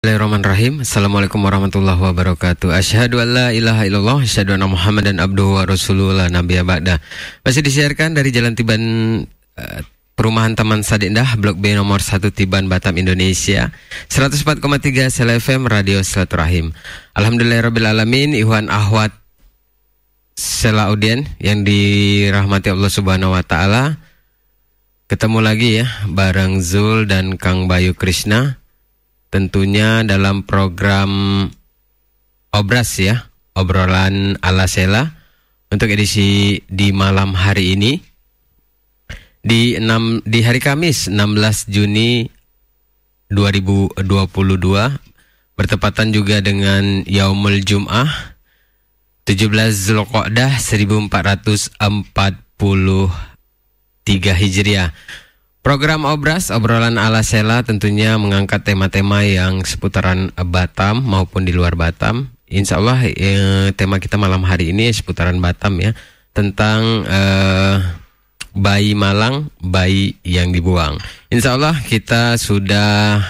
Bismillahirrahmanirrahim. Assalamualaikum warahmatullahi wabarakatuh. Asyhadu an la ilaha illallah, asyhadu anna Muhammadan abduhu wa rasuluhu la nabiyya ba'da. Masih disiarkan dari Jalan Tiban Perumahan Taman Sadi Indah, Blok B nomor 1 Tiban, Batam, Indonesia. 104,3 Sel FM Radio Silaturahim. Alhamdulillahirabbil alamin, ikhwan ahwat Selaudien yang dirahmati Allah Subhanahu wa taala. Ketemu lagi ya bareng Zul dan Kang Bayu Krishna. Tentunya dalam program Obras ya, obrolan ala Sela untuk edisi di malam hari ini di hari Kamis 16 Juni 2022 bertepatan juga dengan Yaumul Jum'ah 17 Zulqa'dah 1443 Hijriah. Program Obras, obrolan ala Sela tentunya mengangkat tema-tema yang seputaran Batam maupun di luar Batam. Insya Allah tema kita malam hari ini seputaran Batam ya. Tentang bayi malang, bayi yang dibuang. Insya Allah kita sudah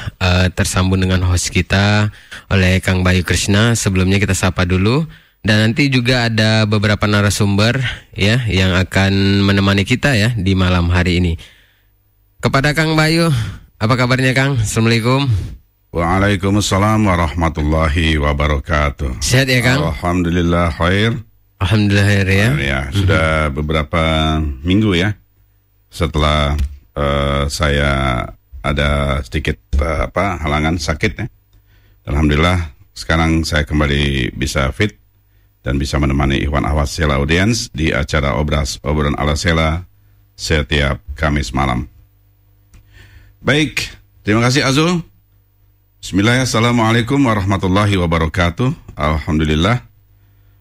tersambung dengan host kita oleh Kang Bayu Krishna. Sebelumnya kita sapa dulu. Dan nanti juga ada beberapa narasumber ya yang akan menemani kita ya di malam hari ini. Kepada Kang Bayu, apa kabarnya Kang? Assalamualaikum. Waalaikumsalam warahmatullahi wabarakatuh. Sehat ya Kang? Alhamdulillah khair. Alhamdulillah khair ya. Ya, sudah beberapa minggu ya setelah saya ada sedikit halangan sakit ya. Alhamdulillah sekarang saya kembali bisa fit dan bisa menemani Ikhwan Ahwat Sela Audience di acara obrolan ala Sela setiap Kamis malam. Baik, terima kasih Azul. Bismillahirrahmanirrahim. Assalamualaikum warahmatullahi wabarakatuh. Alhamdulillah.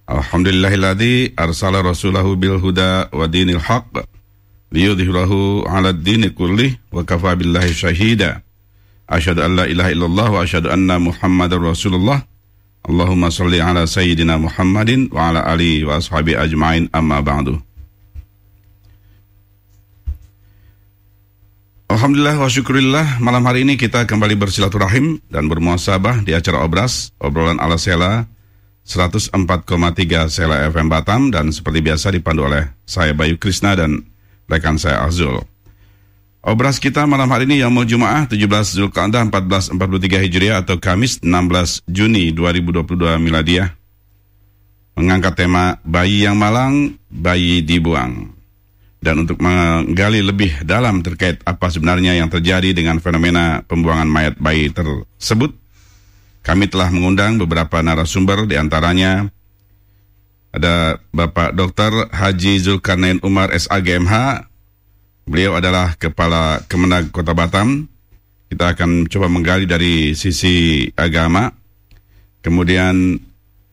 Alhamdulillahilladzi arsala rasulahu bil huda wa dinil haqq liyudhhirahu 'alad dini kullih wa kafa billahi syahida. Asyhadu an la ilaha illallah wa asyhadu anna Muhammadar Rasulullah. Allahumma shalli ala sayyidina Muhammadin wa ala alihi wa ashabi ajmain, amma ba'du. Alhamdulillah wa syukurillah, malam hari ini kita kembali bersilaturahim dan bermuasabah di acara obrolan ala Sela 104,3 Sela FM Batam, dan seperti biasa dipandu oleh saya Bayu Krishna dan rekan saya Azul. Obras kita malam hari ini Yaumul Jum'ah 17 Zulqa'dah 1443 Hijriah atau Kamis 16 Juni 2022 Miladiah, mengangkat tema bayi yang malang, bayi dibuang. Dan untuk menggali lebih dalam terkait apa sebenarnya yang terjadi dengan fenomena pembuangan mayat bayi tersebut, kami telah mengundang beberapa narasumber, diantaranya ada Bapak Dr. Haji Zulkarnain Umar SAGMH. Beliau adalah Kepala Kemenag Kota Batam. Kita akan coba menggali dari sisi agama. Kemudian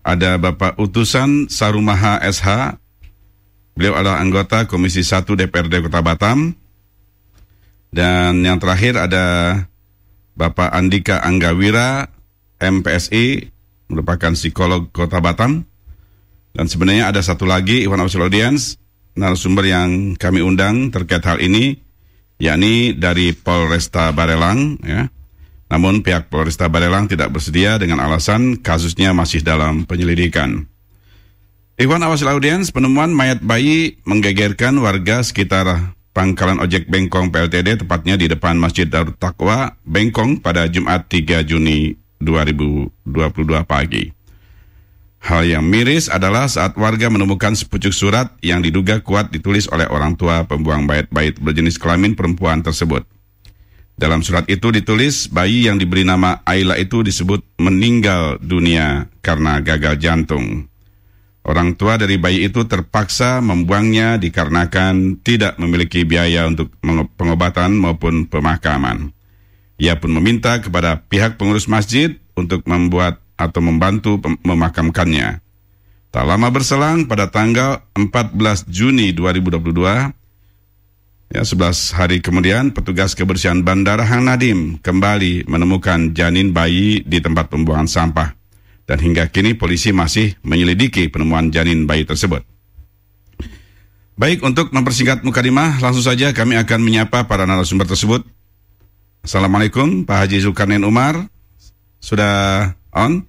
ada Bapak Utusan Sarumaha SH. Beliau adalah anggota Komisi 1 DPRD Kota Batam. Dan yang terakhir ada Bapak Andika Anggawira, MPSI, merupakan psikolog Kota Batam. Dan sebenarnya ada satu lagi, Ikhwan Ahwat Audience, narasumber yang kami undang terkait hal ini, yakni dari Polresta Barelang. Ya. Namun pihak Polresta Barelang tidak bersedia dengan alasan kasusnya masih dalam penyelidikan. Ikhwan Ahwat Audience, penemuan mayat bayi menggegerkan warga sekitar Pangkalan Ojek Bengkong PLTD, tepatnya di depan Masjid Darut Taqwa Bengkong pada Jumat 3 Juni 2022 pagi. Hal yang miris adalah saat warga menemukan sepucuk surat yang diduga kuat ditulis oleh orang tua pembuang mayat bayi berjenis kelamin perempuan tersebut. Dalam surat itu ditulis bayi yang diberi nama Ayla itu disebut meninggal dunia karena gagal jantung. Orang tua dari bayi itu terpaksa membuangnya dikarenakan tidak memiliki biaya untuk pengobatan maupun pemakaman. Ia pun meminta kepada pihak pengurus masjid untuk membuat atau membantu memakamkannya. Tak lama berselang pada tanggal 14 Juni 2022, 11 hari kemudian, petugas kebersihan Bandara Hang Nadim kembali menemukan janin bayi di tempat pembuangan sampah. Dan hingga kini polisi masih menyelidiki penemuan janin bayi tersebut. Baik, untuk mempersingkat mukadimah, langsung saja kami akan menyapa para narasumber tersebut. Assalamualaikum Pak Haji Zulkarnain Umar. sudah on?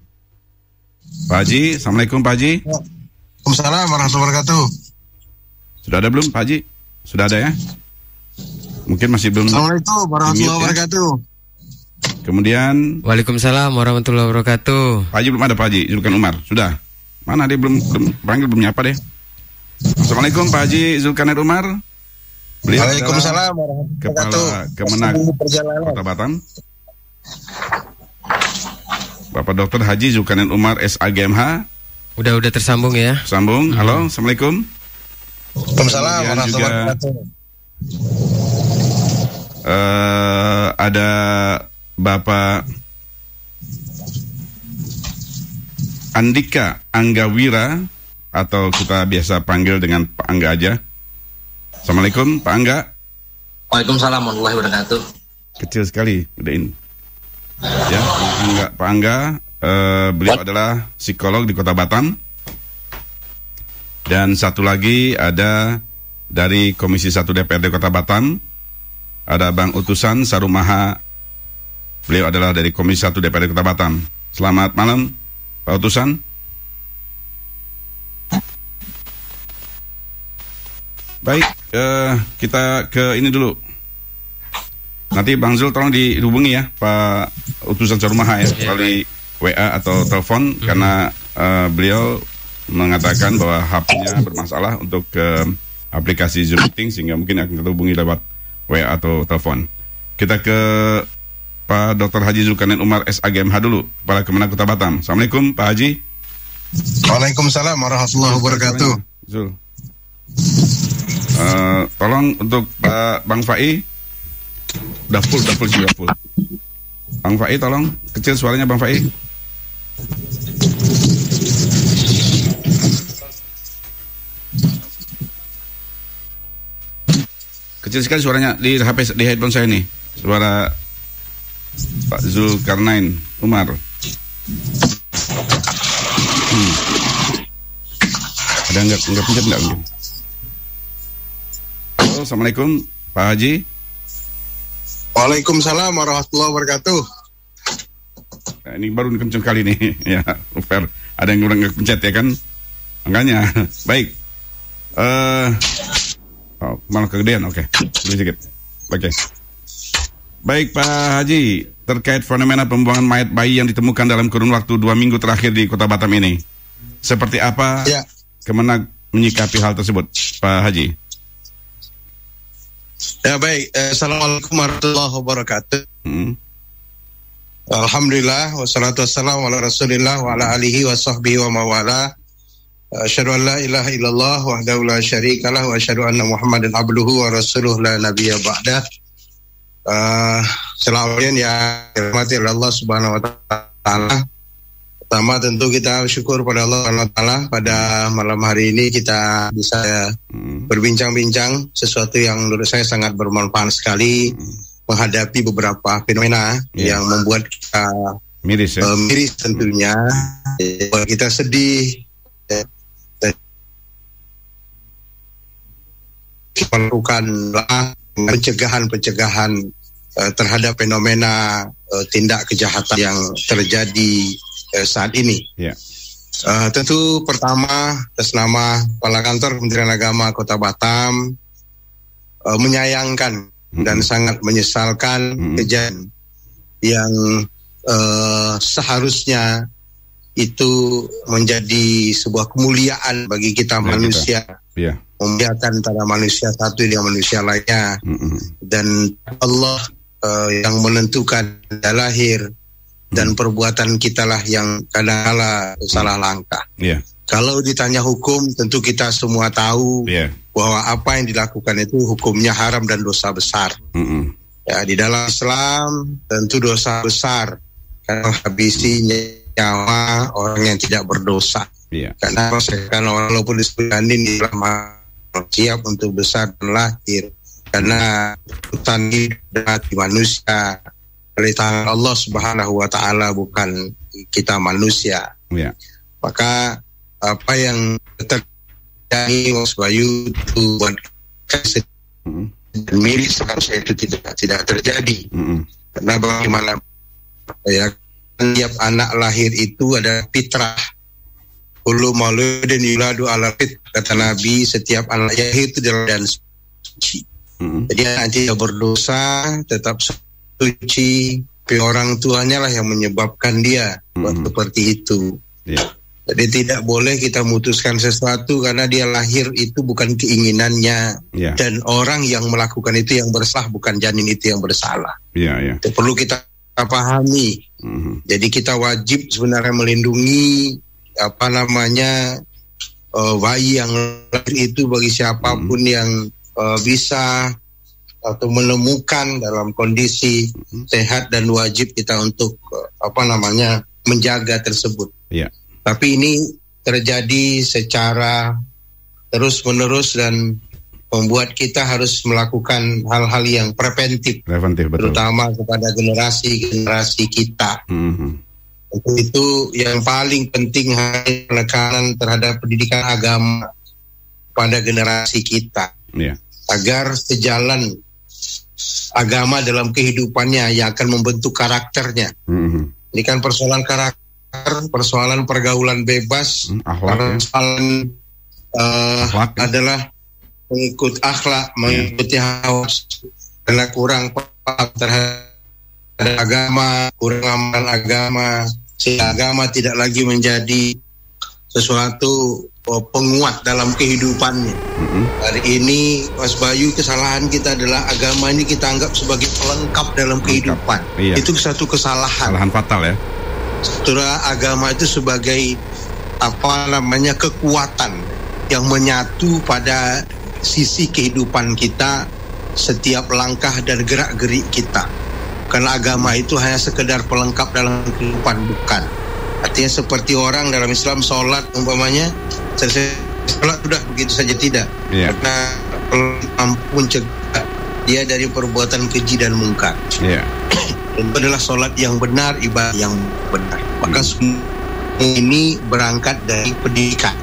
Pak Haji, Assalamualaikum Pak Haji. Waalaikumsalam warahmatullahi wabarakatuh. Sudah ada belum Pak Haji? Sudah ada ya? Mungkin masih belum. Assalamualaikum warahmatullahi wabarakatuh. Kemudian Waalaikumsalam warahmatullahi wabarakatuh. Pak Haji belum ada Pak Haji, Zulkan Umar. Sudah. Mana dia belum panggil, belum nyapa deh. Assalamualaikum Pak Haji Zulkarnain Umar. Beliau Waalaikumsalam warahmatullahi wabarakatuh. Kepala Kemenag Kota Batam. Bapak Dr. Haji Zulkarnain Umar SAGMH. Udah tersambung ya. Sambung. Halo, Assalamualaikum. Waalaikumsalam warahmatullahi wabarakatuh. Ada Bapak Andika Anggawira, atau kita biasa panggil dengan Pak Angga aja. Assalamualaikum Pak Angga. Waalaikumsalam warahmatullahi wabarakatuh. Kecil sekali udahin. Ya, Pak Angga, beliau adalah psikolog di Kota Batam. Dan satu lagi ada dari Komisi 1 DPRD Kota Batam, ada Bang Utusan Sarumaha. Beliau adalah dari Komisi 1 DPRD Kota Batam. Selamat malam Pak Utusan. Baik, kita ke ini dulu. Nanti Bang Zul tolong dihubungi ya Pak Utusan Sarumaha ya, melalui WA atau telepon, karena beliau mengatakan bahwa HP-nya bermasalah untuk aplikasi Zoom Meeting, sehingga mungkin akan kita hubungi lewat WA atau telepon. Kita ke Pak Dr. Haji Zulkarnain Umar SAGMH dulu, Kepala Kemenag Kota Batam. Assalamualaikum Pak Haji. Waalaikumsalam warahmatullahi wabarakatuh. Zul. Tolong untuk Pak Bang Fai. Udah full. Bang Fai tolong, kecil suaranya Bang Fai. Kecil sekali suaranya di HP, di headphone saya nih. Suara Pak Zulkarnain Umar. Ada enggak pencet enggak mungkin? Halo, Assalamualaikum Pak Haji. Waalaikumsalam warahmatullahi wabarakatuh. Nah, ini baru kenceng kali nih. Ya, fair. Ada yang kurang pencet ya kan? Makanya. Baik. Malah kegedean, oke. Lebih sedikit. Oke. Baik Pak Haji, terkait fenomena pembuangan mayat bayi yang ditemukan dalam kurun waktu 2 minggu terakhir di Kota Batam ini, seperti apa Kemenag menyikapi hal tersebut, Pak Haji? Ya baik, Assalamualaikum warahmatullahi wabarakatuh. Alhamdulillah, wassalatu wassalamu ala rasulillah wa ala alihi wa sahbihi wa mawala. Asyhadu an la ilaha illallah wahdahu la syarikalah wa asyhadu anna Muhammadan abduhu wa rasuluh la nabiyya ba'dah. Selamat ya, dirahmati oleh Allah Subhanahu wa taala. Pertama tentu kita bersyukur pada Allah Subhanahu wa taala, pada malam hari ini kita bisa berbincang-bincang sesuatu yang menurut saya sangat bermanfaat sekali, menghadapi beberapa fenomena yang membuat kita miris tentunya, buat kita sedih, melakukan pencegahan terhadap fenomena tindak kejahatan yang terjadi saat ini. Tentu pertama atas nama Kepala Kantor Kementerian Agama Kota Batam menyayangkan dan sangat menyesalkan kejadian yang seharusnya itu menjadi sebuah kemuliaan bagi kita manusia. Memuliakan antara manusia satu dengan manusia lainnya, dan Allah yang menentukan lahir dan perbuatan kita lah yang kadang-kala salah langkah. Kalau ditanya hukum, tentu kita semua tahu bahwa apa yang dilakukan itu hukumnya haram dan dosa besar. Ya, di dalam Islam tentu dosa besar karena habisi nyawa orang yang tidak berdosa. Karena walaupun disebutkan ini siap untuk besar dan lahir, karena hutan hidup di manusia oleh tangan Allah Subhanahu wa taala, bukan kita manusia. Maka apa yang terjadi Mas Bayu itu buat miris, seharusnya itu tidak terjadi. Karena bagaimana ya Setiap anak lahir itu ada fitrah. Kullu mauludin yuladu ala fit, kata Nabi, setiap anak lahir itu dalam dan suci. Jadi anak tidak berdosa, tetap suci. Tapi orang tuanya lah yang menyebabkan dia seperti itu. Jadi tidak boleh kita memutuskan sesuatu karena dia lahir itu bukan keinginannya. Dan orang yang melakukan itu yang bersalah, bukan janin itu yang bersalah. Itu perlu kita pahami. Jadi kita wajib sebenarnya melindungi bayi yang lahir itu bagi siapapun yang bisa atau menemukan dalam kondisi sehat, dan wajib kita untuk menjaga tersebut. Tapi ini terjadi secara terus-menerus dan membuat kita harus melakukan hal-hal yang preventif betul. Terutama kepada generasi kita. Itu yang paling penting, penekanan terhadap pendidikan agama pada generasi kita, agar sejalan agama dalam kehidupannya yang akan membentuk karakternya. Ini kan persoalan karakter, persoalan pergaulan bebas, persoalan adalah mengikut akhlak, mengikuti hawa, karena kurang paham terhadap agama, kurang amalan agama, sehingga agama tidak lagi menjadi sesuatu penguat dalam kehidupannya. Hari ini, Mas Bayu, kesalahan kita adalah agama ini kita anggap sebagai pelengkap dalam kehidupan. Itu satu kesalahan. Kesalahan fatal ya. Setelah agama itu sebagai kekuatan yang menyatu pada sisi kehidupan kita, setiap langkah dan gerak-gerik kita. Karena agama itu hanya sekedar pelengkap dalam kehidupan, bukan. Artinya seperti orang dalam Islam sholat umpamanya, selesai sholat sudah begitu saja, tidak. Karena mampu mencegah dia dari perbuatan keji dan mungkar. Itu adalah sholat yang benar, ibadah yang benar. Maka semua ini berangkat dari pendidikan.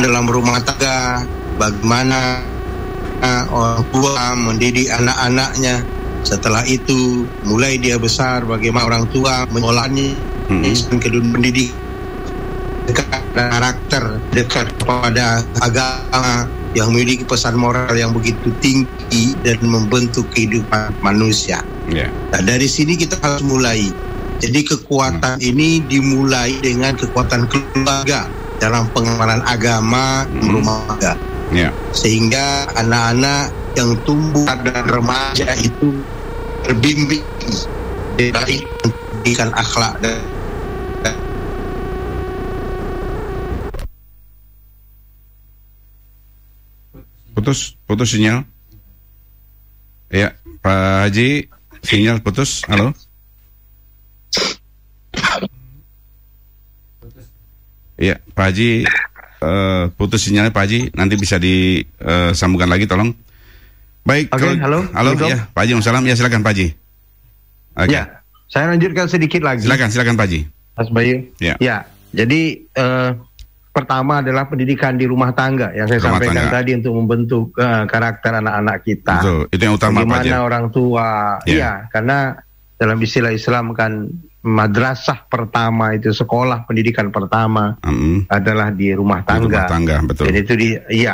Dalam rumah tangga, bagaimana orang tua mendidik anak-anaknya. Setelah itu mulai dia besar, bagaimana orang tua mengolahnya, kedua pendidik dekat karakter, dekat kepada agama yang memiliki pesan moral yang begitu tinggi dan membentuk kehidupan manusia. Nah, dari sini kita harus mulai. Jadi kekuatan ini dimulai dengan kekuatan keluarga dalam pengamalan agama rumah tangga. Sehingga anak-anak yang tumbuh dan remaja itu terbimbing dari pendidikan akhlak dan putus sinyal. Ya, Pak Haji, sinyal putus. Halo. Ya, Pak Haji, putus sinyalnya Pak Haji, nanti bisa disambungkan lagi tolong. Baik, halo. Ya, Pak Haji, Waalaikumsalam. Ya, silakan Pak Haji. Ya, saya lanjutkan sedikit lagi. Silakan Pak Haji. Mas Bayu. Ya, jadi pertama adalah pendidikan di rumah tangga yang saya sampaikan tadi untuk membentuk karakter anak-anak kita. Betul, itu yang utama. Bagaimana orang tua, karena dalam istilah Islam kan madrasah pertama itu sekolah pendidikan pertama adalah di rumah tangga. Betul. Dan itu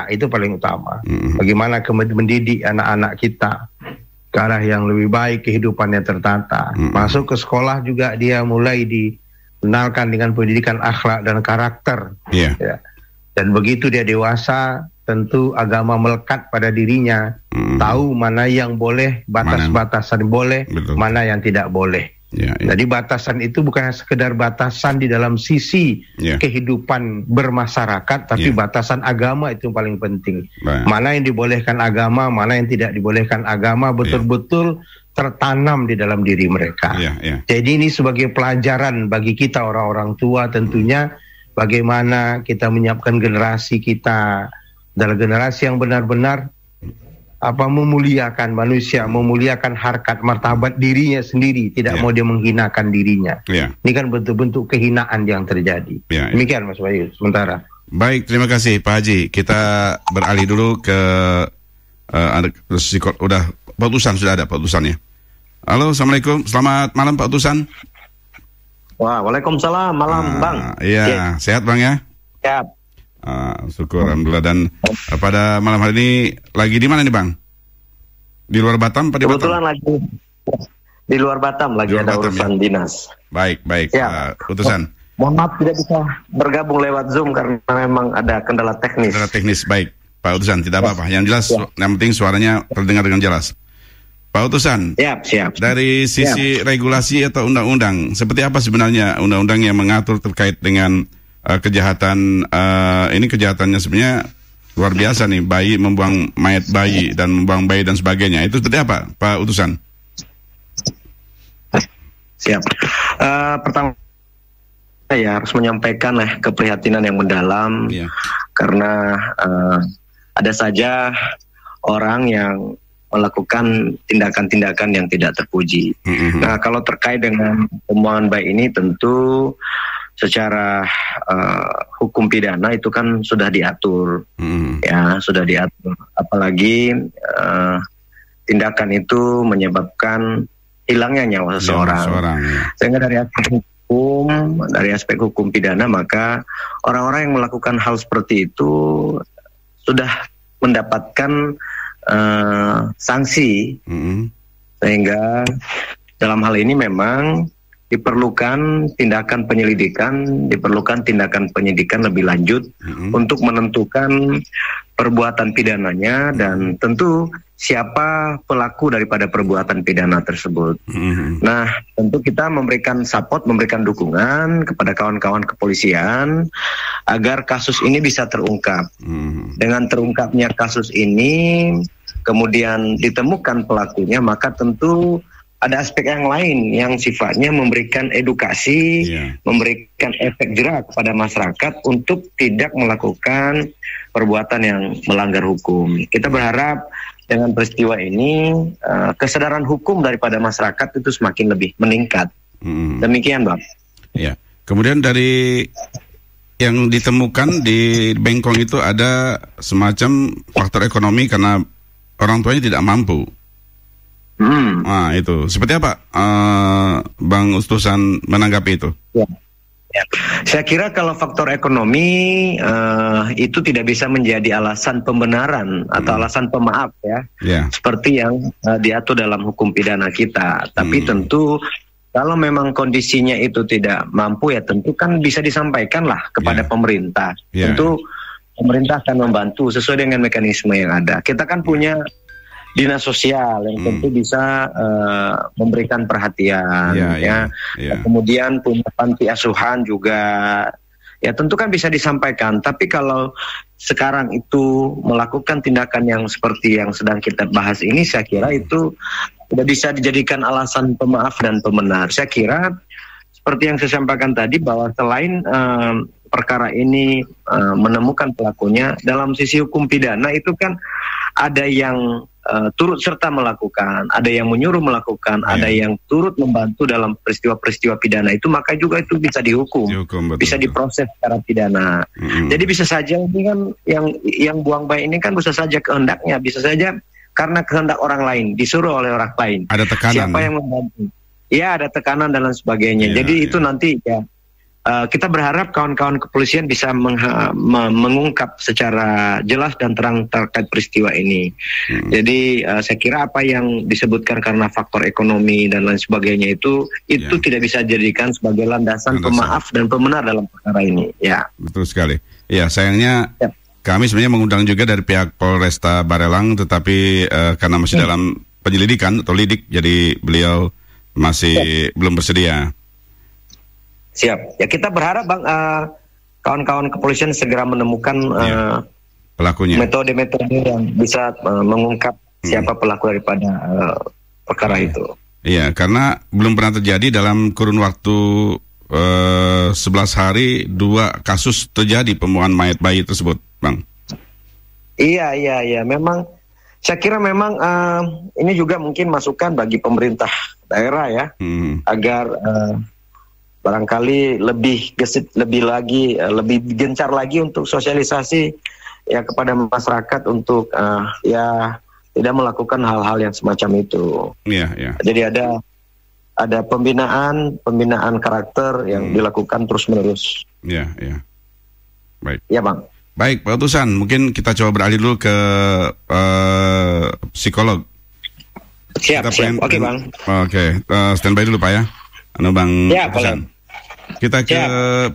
itu paling utama. Bagaimana mendidik anak-anak kita ke arah yang lebih baik, kehidupannya tertata. Masuk ke sekolah juga dia mulai dikenalkan dengan pendidikan akhlak dan karakter. Dan begitu dia dewasa, tentu agama melekat pada dirinya, tahu mana yang boleh, batas-batasan boleh, mana yang tidak boleh. Jadi batasan itu bukan sekedar batasan di dalam sisi kehidupan bermasyarakat, tapi batasan agama itu paling penting. Mana yang dibolehkan agama, mana yang tidak dibolehkan agama, betul-betul tertanam di dalam diri mereka. Jadi ini sebagai pelajaran bagi kita orang-orang tua, tentunya bagaimana kita menyiapkan generasi kita adalah generasi yang benar-benar memuliakan manusia, memuliakan harkat martabat dirinya sendiri, tidak mau dia menghinakan dirinya. Ini kan bentuk-bentuk kehinaan yang terjadi. Demikian Mas Bayu sementara. Baik, terima kasih Pak Haji. Kita beralih dulu ke Pak Utusan, sudah ada Pak Utusannya. Halo, Assalamualaikum, selamat malam Pak Utusan. Waalaikumsalam, malam Bang. Iya, sehat Bang ya? Siap. Syukur alhamdulillah. Dan pada malam hari ini lagi di mana nih Bang? Di luar Batam apa di Batam? Kebetulan lagi di luar Batam, lagi ada urusan dinas. Baik, utusan. Mohon maaf tidak bisa bergabung lewat Zoom karena memang ada kendala teknis. Kendala teknis, baik. Pak Utusan, tidak apa-apa. Yang jelas, yang penting suaranya terdengar dengan jelas. Pak Utusan, siap. Dari sisi regulasi atau undang-undang, seperti apa sebenarnya undang-undang yang mengatur terkait dengan kejahatan, ini kejahatannya sebenarnya luar biasa nih, bayi membuang mayat bayi dan membuang bayi dan sebagainya. Itu seperti apa, Pak Utusan? Siap. Pertama, saya harus menyampaikan keprihatinan yang mendalam, karena ada saja orang yang melakukan tindakan-tindakan yang tidak terpuji. Nah, kalau terkait dengan pembuangan bayi ini tentu secara hukum pidana itu kan sudah diatur, sudah diatur. Apalagi tindakan itu menyebabkan hilangnya nyawa seseorang. Sehingga dari aspek hukum pidana, maka orang-orang yang melakukan hal seperti itu sudah mendapatkan sanksi, sehingga dalam hal ini memang diperlukan tindakan penyelidikan, diperlukan tindakan penyidikan lebih lanjut untuk menentukan perbuatan pidananya dan tentu siapa pelaku daripada perbuatan pidana tersebut. Nah, tentu kita memberikan support, memberikan dukungan kepada kawan-kawan kepolisian agar kasus ini bisa terungkap. Dengan terungkapnya kasus ini, kemudian ditemukan pelakunya, maka tentu ada aspek yang lain yang sifatnya memberikan edukasi, memberikan efek jerak kepada masyarakat untuk tidak melakukan perbuatan yang melanggar hukum. Kita berharap dengan peristiwa ini kesadaran hukum daripada masyarakat itu semakin lebih meningkat. Demikian, Bang. Ya. Kemudian dari yang ditemukan di Bengkong itu ada semacam faktor ekonomi karena orang tuanya tidak mampu. Nah, itu seperti apa Bang Utusan menanggapi itu? Saya kira kalau faktor ekonomi itu tidak bisa menjadi alasan pembenaran atau alasan pemaaf seperti yang diatur dalam hukum pidana kita. Tapi tentu kalau memang kondisinya itu tidak mampu, ya tentu kan bisa disampaikan lah kepada pemerintah. Tentu pemerintah akan membantu sesuai dengan mekanisme yang ada. Kita kan punya dinas sosial yang tentu bisa memberikan perhatian, kemudian punya panti asuhan juga, ya tentu kan bisa disampaikan. Tapi kalau sekarang itu melakukan tindakan yang seperti yang sedang kita bahas ini, saya kira itu tidak bisa dijadikan alasan pemaaf dan pembenar. Saya kira seperti yang saya sampaikan tadi, bahwa selain perkara ini menemukan pelakunya, dalam sisi hukum pidana itu kan ada yang turut serta melakukan, ada yang menyuruh melakukan, ada yang turut membantu dalam peristiwa-peristiwa pidana itu, maka juga itu bisa dihukum bisa diproses secara pidana. Jadi bisa saja ini kan yang buang bayi ini kan bisa saja kehendaknya, bisa saja karena kehendak orang lain, disuruh oleh orang lain. Ada tekanan. Siapa yang membantu? Ya, ada tekanan dan lain sebagainya. Jadi itu nanti kita berharap kawan-kawan kepolisian bisa mengungkap secara jelas dan terang terkait peristiwa ini. Jadi saya kira apa yang disebutkan karena faktor ekonomi dan lain sebagainya itu tidak bisa dijadikan sebagai landasan pemaaf dan pembenar dalam perkara ini. Ya. Betul sekali. Ya, sayangnya kami sebenarnya mengundang juga dari pihak Polresta Barelang, tetapi karena masih dalam penyelidikan atau lidik, jadi beliau masih belum bersedia. Siap. Ya, kita berharap Bang kawan-kawan kepolisian segera menemukan pelakunya. Metode-metode yang bisa mengungkap siapa pelaku daripada perkara itu. Iya, karena belum pernah terjadi dalam kurun waktu 11 hari 2 kasus terjadi pembuangan mayat bayi tersebut, Bang. Iya. Memang saya kira memang ini juga mungkin masukan bagi pemerintah daerah ya, agar barangkali lebih gesit, lebih gencar lagi untuk sosialisasi ya kepada masyarakat untuk tidak melakukan hal-hal yang semacam itu. Iya. Jadi ada ada pembinaan karakter yang dilakukan terus-menerus. Ya. Baik. Ya, Bang. Baik, Pak Utusan, mungkin kita coba beralih dulu ke psikolog. Siap. Oke, Bang. Oke, standby dulu Pak ya. Bang Utusan. Kita ke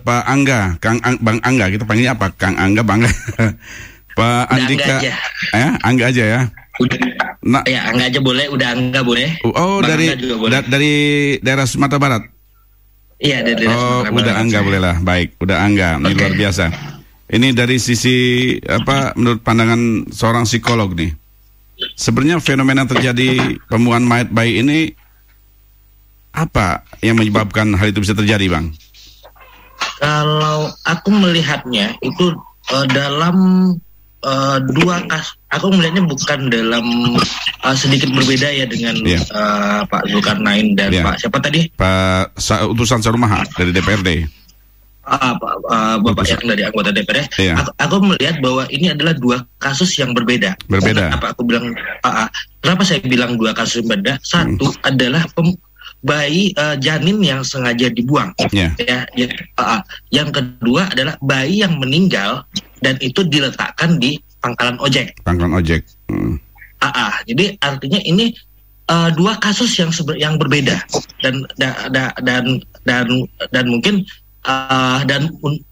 Pak Angga, Bang Angga, kita panggilnya apa? Kang Angga, Bang Pak Andika. Angga aja ya. Udah, ya Angga aja boleh, udah Angga boleh. Oh, dari daerah Sumatera Barat. Iya, dari daerah Sumatera Barat. Udah Angga boleh lah. Baik, udah Angga. Ini luar biasa. Ini dari sisi menurut pandangan seorang psikolog nih. Sebenarnya fenomena terjadi pembuangan mayat bayi ini apa yang menyebabkan hal itu bisa terjadi, Bang? Kalau aku melihatnya itu dalam dua kasus, aku melihatnya bukan dalam sedikit berbeda ya dengan Pak Zulkarnain dan Pak siapa tadi? Pak Utusan Sarumaha dari DPRD. Bapak yang dari anggota DPR. Aku melihat bahwa ini adalah dua kasus yang berbeda. Kenapa aku bilang kenapa saya bilang dua kasus yang berbeda? Satu adalah bayi janin yang sengaja dibuang. Yang kedua adalah bayi yang meninggal dan itu diletakkan di pangkalan ojek. Jadi artinya ini dua kasus yang berbeda dan mungkin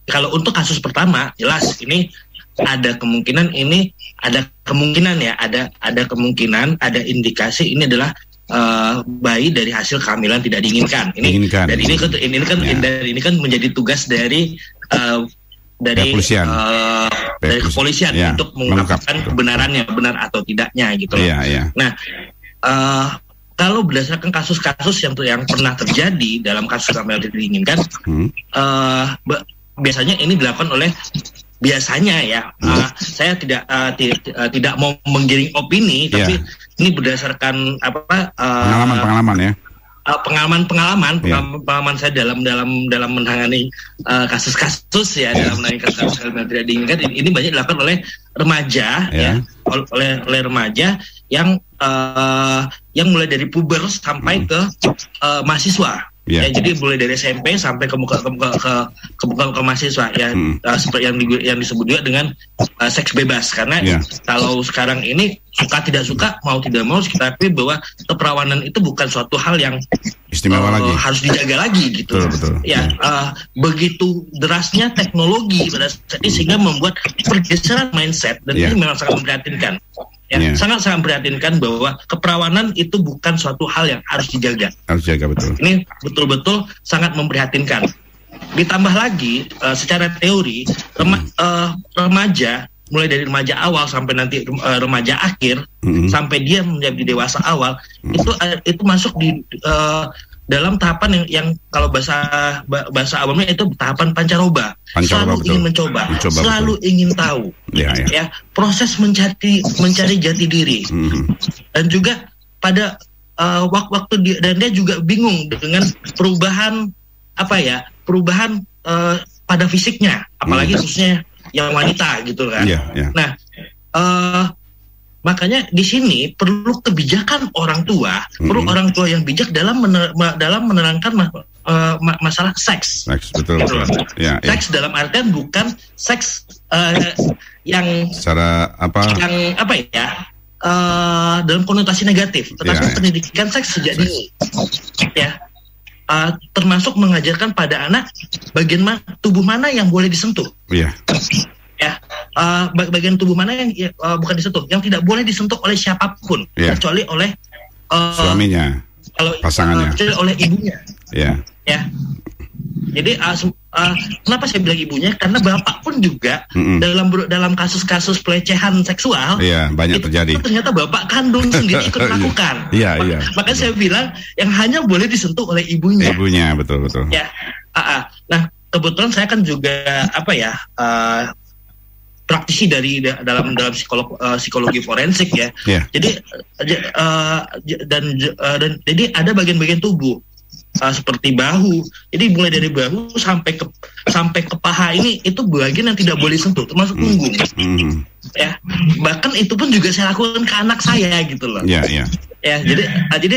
kalau untuk kasus pertama jelas ini ada kemungkinan ada indikasi ini adalah bayi dari hasil kehamilan tidak diinginkan. Ini kan menjadi tugas dari kepolisian untuk mengungkapkan kebenarannya, benar atau tidaknya gitu loh. Nah, kalau berdasarkan kasus-kasus yang pernah terjadi dalam kasus kehamilan tidak diinginkan, biasanya ini dilakukan oleh saya tidak mau menggiring opini, tapi ini berdasarkan pengalaman saya dalam menangani kasus-kasus dalam menangani kasus kehamilan tidak diinginkan. Ini banyak dilakukan oleh remaja oleh remaja yang mulai dari puber sampai ke mahasiswa. Jadi mulai dari SMP sampai ke mahasiswa seperti yang disebut juga dengan seks bebas, karena kalau sekarang ini suka tidak suka, mau tidak mau kita akui bahwa keperawanan itu bukan suatu hal yang istimewa lagi, harus dijaga lagi gitu. Betul. Begitu derasnya teknologi pada saat ini sehingga membuat pergeseran mindset, dan ini memang sangat memprihatinkan. Sangat-sangat memprihatinkan bahwa keperawanan itu bukan suatu hal yang harus dijaga. Betul. Ini betul-betul sangat memprihatinkan. Ditambah lagi secara teori remaja, mulai dari remaja awal sampai nanti remaja akhir, sampai dia menjadi dewasa awal, itu masuk di dalam tahapan yang kalau bahasa awamnya itu tahapan pancaroba. Selalu ingin mencoba, selalu ingin tahu. Proses mencari jati diri. Dan juga pada waktu dan dia juga bingung dengan perubahan pada fisiknya, apalagi khususnya yang wanita gitu kan. Nah, makanya di sini perlu kebijakan orang tua, perlu orang tua yang bijak dalam menerangkan masalah seks. Betul. Seks dalam artian bukan seks yang secara dalam konotasi negatif, tetapi pendidikan seks sejak dini. Termasuk mengajarkan pada anak bagian tubuh mana yang boleh disentuh. Bagian tubuh mana yang bukan disentuh, yang tidak boleh disentuh oleh siapapun, kecuali oleh suaminya, pasangannya, kecuali oleh ibunya. Jadi kenapa saya bilang ibunya? Karena bapak pun juga dalam kasus-kasus pelecehan seksual banyak terjadi. Itu ternyata bapak kandung sendiri ikut melakukan. Makanya saya bilang yang hanya boleh disentuh oleh ibunya. Betul. Nah, kebetulan saya kan juga praktisi dalam psikologi forensik Jadi jadi ada bagian-bagian tubuh seperti bahu. Jadi mulai dari bahu sampai ke paha ini itu bagian yang tidak boleh sentuh, termasuk punggung. Bahkan itu pun juga saya lakukan ke anak saya gitu loh. Ya, jadi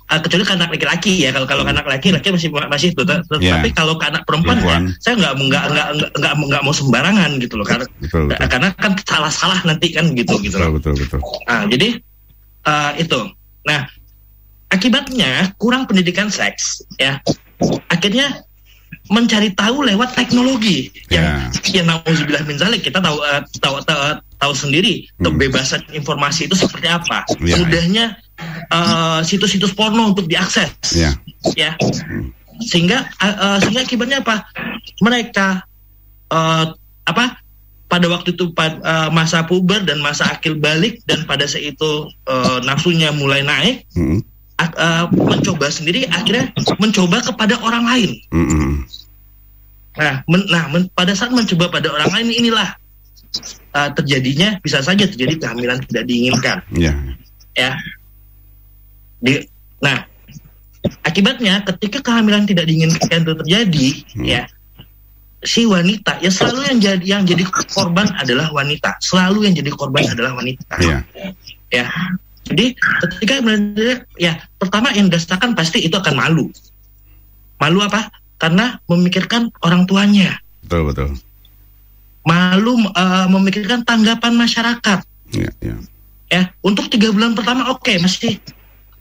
kecuali anak laki-laki ya. Kalau anak laki-laki masih itu. Tapi kalau ke anak perempuan saya nggak mau sembarangan gitu loh. Karena kan salah nanti kan gitu loh. Betul. Nah, jadi itu. Nah, akibatnya kurang pendidikan seks ya. Akhirnya mencari tahu lewat teknologi yang nauzubillah min zalik. Kita tahu sendiri kebebasan informasi itu seperti apa. Mudahnya situs-situs porno untuk diakses. Ya. Sehingga akibatnya apa? Mereka pada waktu itu masa puber dan masa akil balik, dan pada saat itu nafsunya mulai naik. Mencoba sendiri, akhirnya mencoba kepada orang lain. Pada saat mencoba pada orang lain inilah bisa saja terjadi kehamilan tidak diinginkan. Akibatnya ketika kehamilan tidak diinginkan itu terjadi, si wanita selalu yang jadi korban adalah wanita. Jadi ketika pertama yang dirasakan pasti itu akan malu. Malu apa? Karena memikirkan orang tuanya. Betul. Malu memikirkan tanggapan masyarakat. Ya, untuk 3 bulan pertama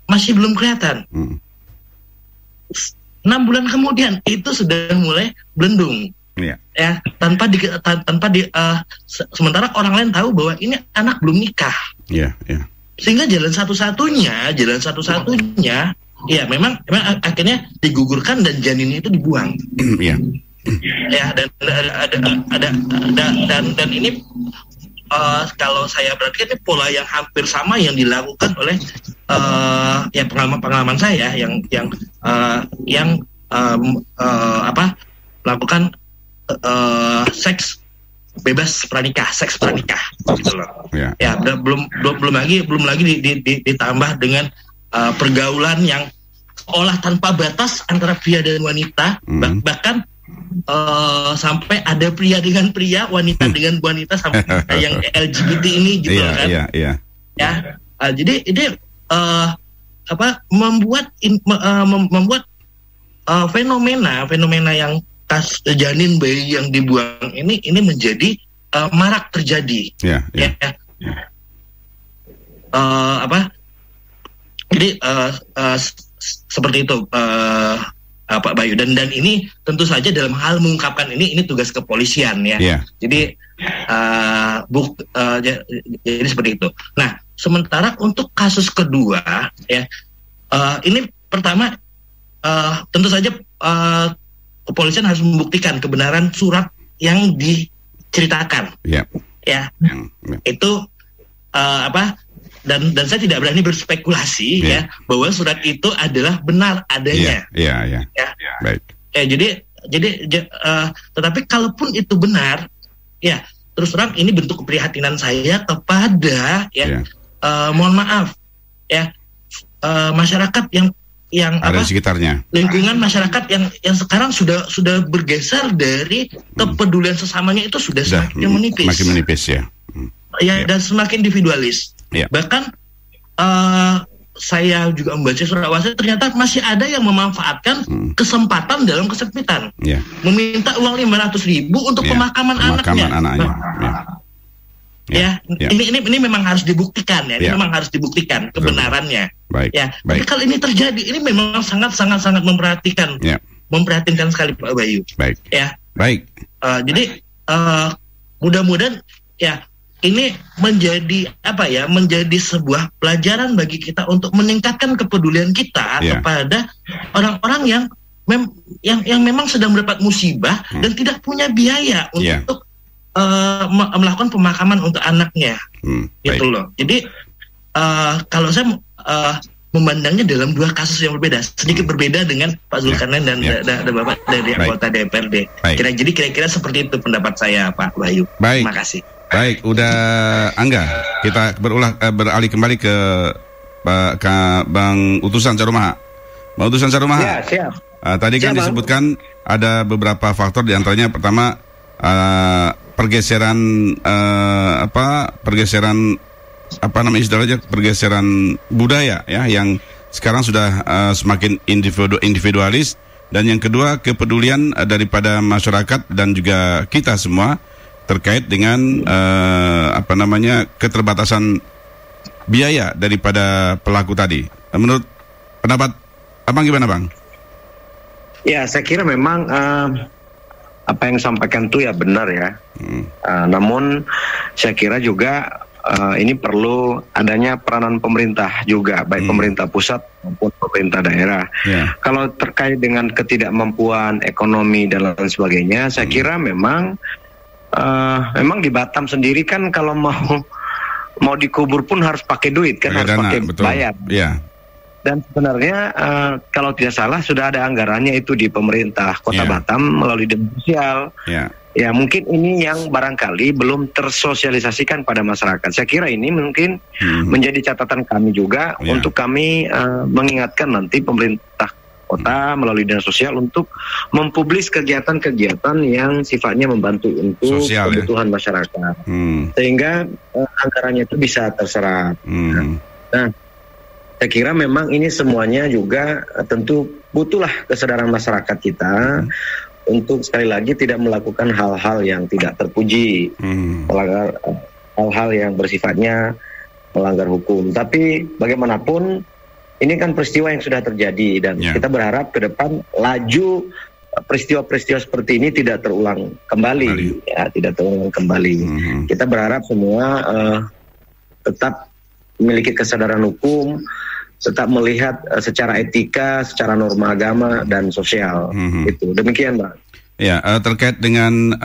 masih belum kelihatan. 6 bulan kemudian itu sudah mulai belendung. Ya, sementara orang lain tahu bahwa ini anak belum nikah. Sehingga jalan satu-satunya ya memang akhirnya digugurkan dan janinnya itu dibuang. Ya, dan ini kalau saya perhatikan ini pola yang hampir sama yang dilakukan oleh pengalaman saya yang melakukan seks bebas pranikah, seks pranikah gitu loh. Belum lagi ditambah dengan pergaulan yang seolah tanpa batas antara pria dan wanita, bahkan sampai ada pria dengan pria, wanita dengan wanita, sampai yang LGBT ini gitu kan. Jadi ini membuat fenomena yang janin bayi yang dibuang ini menjadi marak terjadi. Jadi seperti itu Pak Bayu, dan ini tentu saja dalam hal mengungkapkan ini tugas kepolisian ya. Jadi jadi seperti itu. Nah, sementara untuk kasus kedua ini pertama tentu saja kepolisian harus membuktikan kebenaran surat yang diceritakan. Itu dan saya tidak berani berspekulasi bahwa surat itu adalah benar adanya. Baik. Tetapi kalaupun itu benar, terus terang ini bentuk keprihatinan saya kepada mohon maaf masyarakat yang ada sekitarnya, lingkungan masyarakat yang sekarang sudah bergeser dari kepedulian sesamanya, itu sudah semakin menipis. Makin menipis dan semakin individualis. Bahkan saya juga membaca surat wasiat, ternyata masih ada yang memanfaatkan kesempatan dalam kesempitan, meminta uang 500.000 untuk pemakaman anaknya. Ini memang harus dibuktikan ini memang harus dibuktikan kebenarannya. Tapi kalau ini terjadi, ini memang sangat memperhatikan sekali Pak Bayu. Baik. Jadi mudah-mudahan ini menjadi menjadi sebuah pelajaran bagi kita untuk meningkatkan kepedulian kita kepada orang-orang yang memang sedang mendapat musibah dan tidak punya biaya untuk melakukan pemakaman untuk anaknya, gitu loh. Jadi kalau saya memandangnya dalam 2 kasus yang berbeda, sedikit berbeda dengan Pak Zulkarnain dan Bapak dari anggota DPRD. Jadi kira-kira seperti itu pendapat saya, Pak Wahyu. Terima kasih. Baik, udah Angga, kita beralih kembali ke Bang Utusan Sarumaha. Bang Utusan Sarumaha. Siap. Tadi kan disebutkan ada beberapa faktor, diantaranya pertama pergeseran istilahnya pergeseran budaya ya, yang sekarang sudah semakin individualis, dan yang kedua kepedulian daripada masyarakat dan juga kita semua terkait dengan keterbatasan biaya daripada pelaku tadi. Menurut pendapat Abang gimana, Bang? Ya, saya kira memang apa yang disampaikan itu ya benar ya. Namun saya kira juga ini perlu adanya peranan pemerintah juga, baik pemerintah pusat maupun pemerintah daerah. Kalau terkait dengan ketidakmampuan ekonomi dan lain sebagainya, saya kira memang di Batam sendiri kan kalau mau dikubur pun harus pakai duit kan, harus pakai bayar. Dan sebenarnya kalau tidak salah sudah ada anggarannya itu di pemerintah Kota Batam melalui dinas sosial. Ya mungkin ini yang barangkali belum tersosialisasikan pada masyarakat. Saya kira ini mungkin menjadi catatan kami juga untuk kami mengingatkan nanti pemerintah kota melalui dinas sosial untuk mempublis kegiatan-kegiatan yang sifatnya membantu untuk kebutuhan masyarakat, sehingga anggarannya itu bisa terserap. Nah, saya kira memang ini semuanya juga tentu butuhlah kesadaran masyarakat kita untuk sekali lagi tidak melakukan hal-hal yang tidak terpuji, melanggar hal-hal yang bersifatnya melanggar hukum. Tapi bagaimanapun ini kan peristiwa yang sudah terjadi, dan kita berharap ke depan laju peristiwa-peristiwa seperti ini tidak terulang kembali. Ya, tidak terulang kembali. Kita berharap semua tetap memiliki kesadaran hukum, tetap melihat secara etika, secara norma agama dan sosial. Itu demikian, Bang. Ya, terkait dengan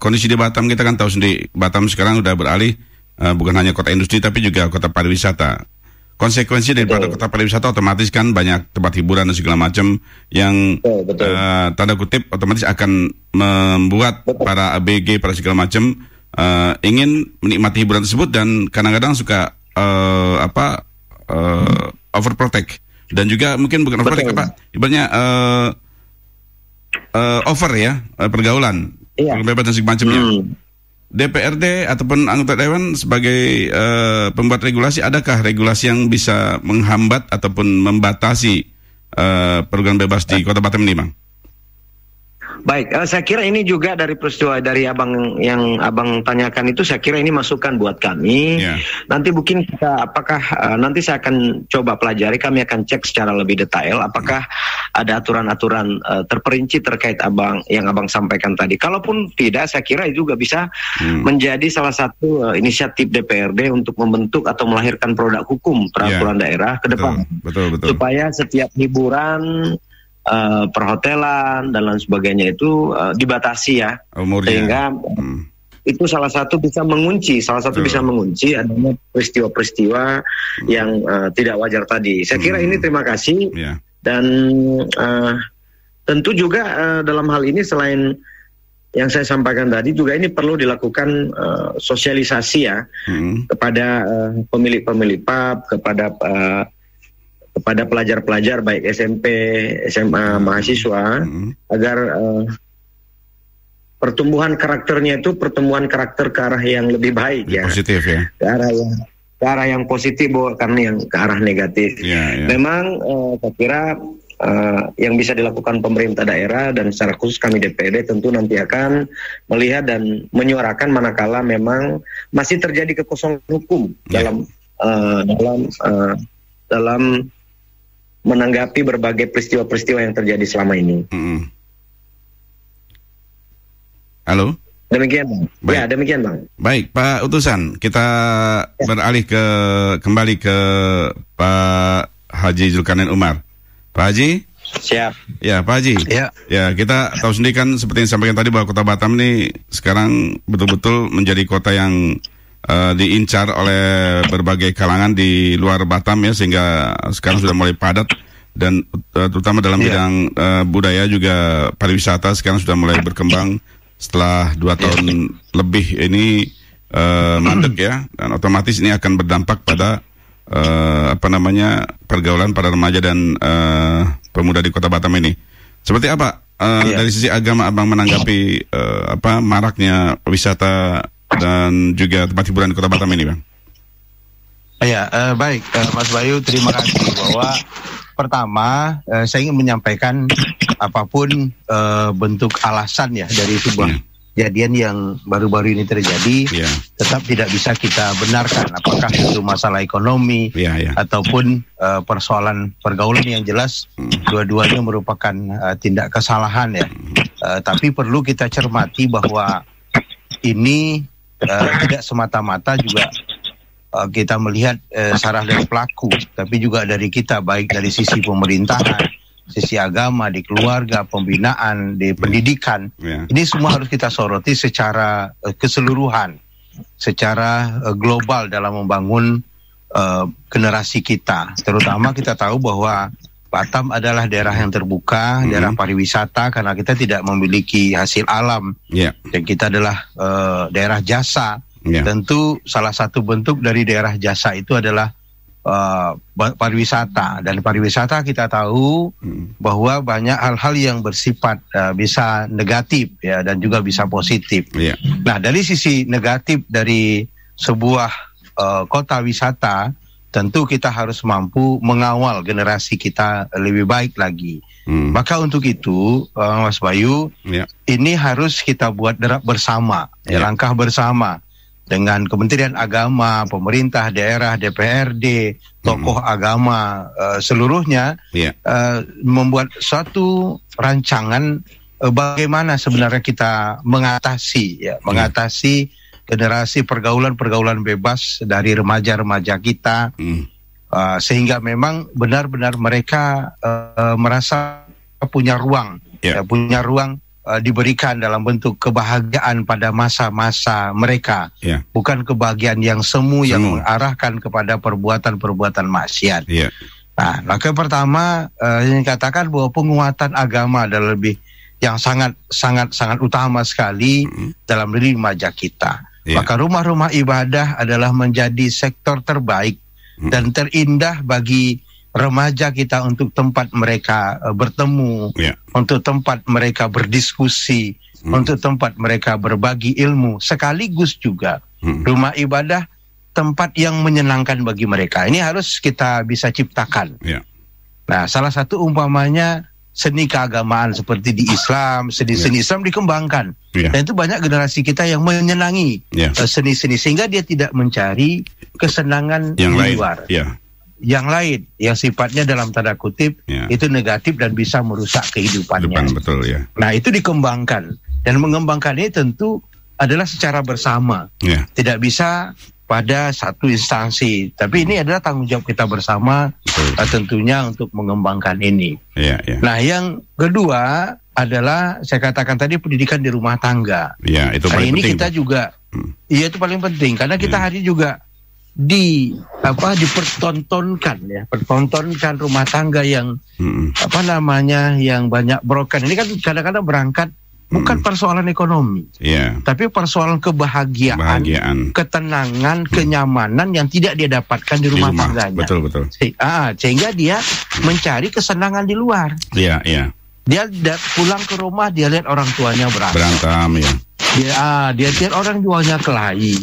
kondisi di Batam, kita kan tahu sendiri Batam sekarang sudah beralih bukan hanya kota industri tapi juga kota pariwisata. Konsekuensi daripada kota pariwisata otomatis kan banyak tempat hiburan dan segala macam yang tanda kutip otomatis akan membuat para ABG, para segala macam ingin menikmati hiburan tersebut, dan kadang-kadang suka overprotect, dan juga mungkin bukan overprotect ibaratnya over ya, pergaulan, bebas dan segala macamnya. DPRD ataupun anggota dewan sebagai pembuat regulasi, adakah regulasi yang bisa menghambat ataupun membatasi pergaulan bebas di Kota Batam ini, Bang? Baik, saya kira ini juga dari peristiwa dari abang yang abang tanyakan itu, saya kira ini masukan buat kami. Nanti mungkin kita nanti saya akan coba pelajari, kami akan cek secara lebih detail apakah ada aturan-aturan terperinci terkait yang abang sampaikan tadi. Kalaupun tidak, saya kira juga bisa menjadi salah satu inisiatif DPRD untuk membentuk atau melahirkan produk hukum peraturan daerah ke depan. Betul. Supaya setiap hiburan, perhotelan dan lain sebagainya itu dibatasi ya, sehingga itu salah satu bisa mengunci adanya peristiwa-peristiwa yang tidak wajar tadi. Saya kira ini terima kasih dan tentu juga dalam hal ini selain yang saya sampaikan tadi juga ini perlu dilakukan sosialisasi ya kepada pemilik-pemilik pub, kepada pelajar-pelajar baik SMP, SMA, mahasiswa agar pertumbuhan karakternya itu pertumbuhan karakter ke arah yang lebih baik ya. Positif ya. Ke arah yang positif, bukan yang ke arah negatif. Memang saya kira yang bisa dilakukan pemerintah daerah dan secara khusus kami DPRD tentu nanti akan melihat dan menyuarakan manakala memang masih terjadi kekosongan hukum dalam menanggapi berbagai peristiwa-peristiwa yang terjadi selama ini. Halo? Demikian, Bang. Ya, demikian, Bang. Baik, Pak Utusan, kita beralih kembali ke Pak Haji Zulkarnain Umar. Pak Haji? Siap. Ya, Pak Haji. Ya, kita tahu sendiri kan seperti yang disampaikan tadi bahwa Kota Batam ini sekarang betul-betul menjadi kota yang diincar oleh berbagai kalangan di luar Batam ya, sehingga sekarang sudah mulai padat, dan terutama dalam bidang budaya juga pariwisata sekarang sudah mulai berkembang setelah 2 tahun lebih ini mandek ya, dan otomatis ini akan berdampak pada pergaulan para remaja dan pemuda di Kota Batam ini. Seperti apa dari sisi agama Abang menanggapi maraknya wisata dan juga tempat hiburan di Kota Batam ini, Bang? Baik, Mas Bayu, terima kasih. Bahwa pertama, saya ingin menyampaikan apapun bentuk alasan ya dari sebuah kejadian yang baru-baru ini terjadi, tetap tidak bisa kita benarkan. Apakah itu masalah ekonomi ataupun persoalan pergaulan, yang jelas dua-duanya merupakan tindak kesalahan ya. Tapi perlu kita cermati bahwa ini tidak semata-mata juga kita melihat sarah dari pelaku, tapi juga dari kita, baik dari sisi pemerintahan, sisi agama, di keluarga, pembinaan, di pendidikan. Ini semua harus kita soroti secara keseluruhan, secara global dalam membangun generasi kita. Terutama kita tahu bahwa Batam adalah daerah yang terbuka, daerah pariwisata, karena kita tidak memiliki hasil alam, dan kita adalah daerah jasa. Tentu salah satu bentuk dari daerah jasa itu adalah pariwisata, dan pariwisata kita tahu bahwa banyak hal-hal yang bersifat bisa negatif ya, dan juga bisa positif. Nah, dari sisi negatif dari sebuah kota wisata, tentu kita harus mampu mengawal generasi kita lebih baik lagi. Maka untuk itu, Mas Bayu, ini harus kita buat derap bersama, langkah bersama dengan Kementerian Agama, pemerintah daerah, DPRD, tokoh agama, seluruhnya membuat suatu rancangan bagaimana sebenarnya kita mengatasi generasi pergaulan bebas dari remaja-remaja kita, sehingga memang benar-benar mereka merasa punya ruang, diberikan dalam bentuk kebahagiaan pada masa-masa mereka, bukan kebahagiaan yang semu yang mengarahkan kepada perbuatan-perbuatan maksiat. Nah, maka pertama yang katakan bahwa penguatan agama adalah lebih yang sangat utama sekali dalam diri remaja kita. Maka rumah-rumah ibadah adalah menjadi sektor terbaik dan terindah bagi remaja kita untuk tempat mereka bertemu, untuk tempat mereka berdiskusi, untuk tempat mereka berbagi ilmu, sekaligus juga rumah ibadah tempat yang menyenangkan bagi mereka. Ini harus kita bisa ciptakan. Nah, salah satu umpamanya seni keagamaan seperti di Islam, seni Islam dikembangkan. Dan itu banyak generasi kita yang menyenangi seni-seni, sehingga dia tidak mencari kesenangan yang di luar. Yang lain, yang sifatnya dalam tanda kutip itu negatif dan bisa merusak kehidupannya. Betul, Nah, itu dikembangkan, dan mengembangkan ini tentu adalah secara bersama. Tidak bisa pada satu instansi, tapi ini adalah tanggung jawab kita bersama, tentunya untuk mengembangkan ini. Nah, yang kedua adalah saya katakan tadi, pendidikan di rumah tangga. Itu nah, paling ini penting, kita Pak. juga, itu paling penting, karena kita hari juga dipertontonkan rumah tangga yang yang banyak broken. Ini kan kadang-kadang berangkat bukan persoalan ekonomi, tapi persoalan kebahagiaan, ketenangan, kenyamanan yang tidak dia dapatkan di rumah tangganya. Betul. Sehingga dia mencari kesenangan di luar. Dia pulang ke rumah, dia lihat orang tuanya berantem. Dia lihat orang tuanya kelahi.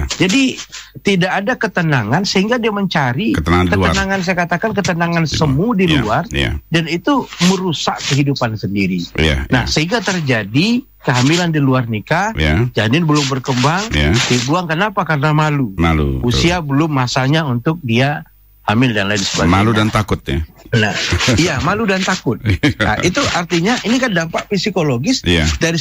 Jadi tidak ada ketenangan, sehingga dia mencari ketenangan, saya katakan ketenangan semu di luar, dan itu merusak kehidupan sendiri. Nah, sehingga terjadi kehamilan di luar nikah, janin belum berkembang, dibuang. Kenapa? Karena malu. Usia belum masanya untuk dia hamil dan lain sebagainya. Malu dan takut ya. Nah, malu dan takut. Nah, itu artinya ini kan dampak psikologis. Dari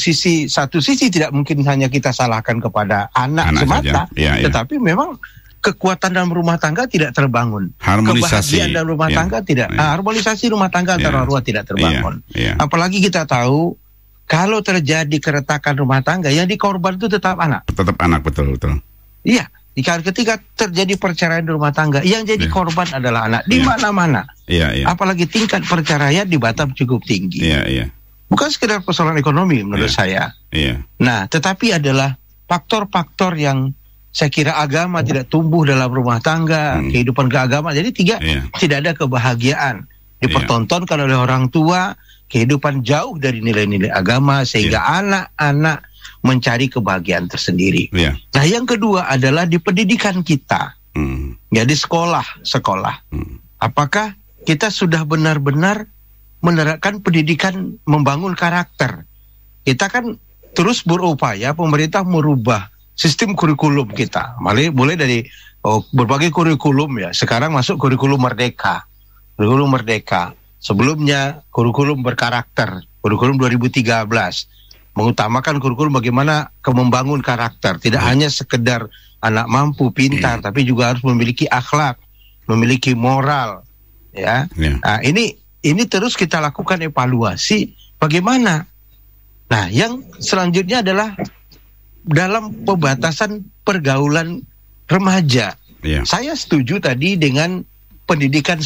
satu sisi tidak mungkin hanya kita salahkan kepada anak semata, tetapi memang kekuatan dalam rumah tangga tidak terbangun. Kebahagiaan dalam rumah tangga tidak. Harmonisasi rumah tangga antara orang tua tidak terbangun. Apalagi kita tahu kalau terjadi keretakan rumah tangga, yang dikorban itu tetap anak. Betul. Ketika terjadi perceraian di rumah tangga, yang jadi korban adalah anak di mana-mana. Apalagi tingkat perceraian di Batam cukup tinggi. Bukan sekedar persoalan ekonomi menurut saya. Nah, tetapi adalah faktor-faktor yang saya kira agama tidak tumbuh dalam rumah tangga, kehidupan keagamaan. Jadi tidak ada kebahagiaan. Dipertontonkan oleh orang tua, kehidupan jauh dari nilai-nilai agama, sehingga anak-anak mencari kebahagiaan tersendiri. Nah, yang kedua adalah di pendidikan kita. Jadi sekolah. Apakah kita sudah benar-benar menerapkan pendidikan membangun karakter? Kita kan terus berupaya pemerintah merubah sistem kurikulum kita. Mulai dari berbagai kurikulum ya. Sekarang masuk kurikulum merdeka. Sebelumnya kurikulum berkarakter, kurikulum 2013. Mengutamakan kurikulum bagaimana membangun karakter. Tidak hanya sekedar anak mampu, pintar, tapi juga harus memiliki akhlak, memiliki moral. Ya. Nah, ini terus kita lakukan evaluasi bagaimana. Nah, yang selanjutnya adalah dalam pembatasan pergaulan remaja. Saya setuju tadi dengan pendidikan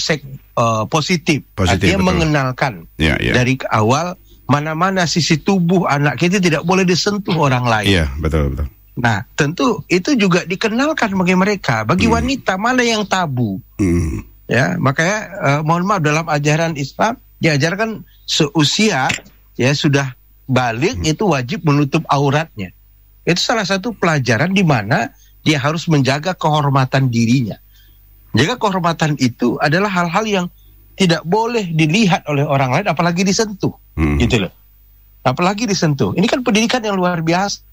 positif. Artinya betul. Mengenalkan dari awal mana-mana sisi tubuh anak kita tidak boleh disentuh orang lain. Iya, betul. Nah, tentu itu juga dikenalkan bagi mereka. Bagi wanita mana yang tabu. Ya, makanya mohon maaf, dalam ajaran Islam diajarkan seusia ya sudah balik itu wajib menutup auratnya. Itu salah satu pelajaran di mana dia harus menjaga kehormatan dirinya. Jaga kehormatan itu adalah hal-hal yang tidak boleh dilihat oleh orang lain, apalagi disentuh, gitu loh. Apalagi disentuh. Ini kan pendidikan yang luar biasa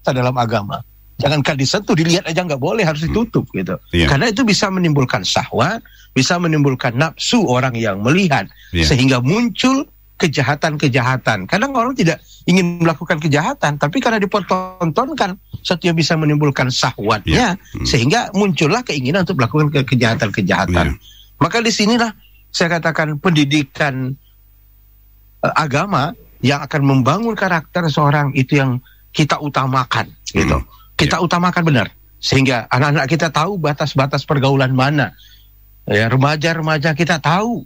dalam agama. Jangankan disentuh, dilihat aja nggak boleh, harus ditutup, gitu. Karena itu bisa menimbulkan syahwat, bisa menimbulkan nafsu orang yang melihat, sehingga muncul kejahatan-kejahatan. Kadang orang tidak ingin melakukan kejahatan, tapi karena dipertontonkan, satu yang bisa menimbulkan syahwatnya, sehingga muncullah keinginan untuk melakukan kejahatan-kejahatan. Maka di sinilah saya katakan pendidikan agama yang akan membangun karakter seorang itu yang kita utamakan, gitu. Kita utamakan benar, sehingga anak-anak kita tahu batas-batas pergaulan mana. Ya, remaja-remaja kita tahu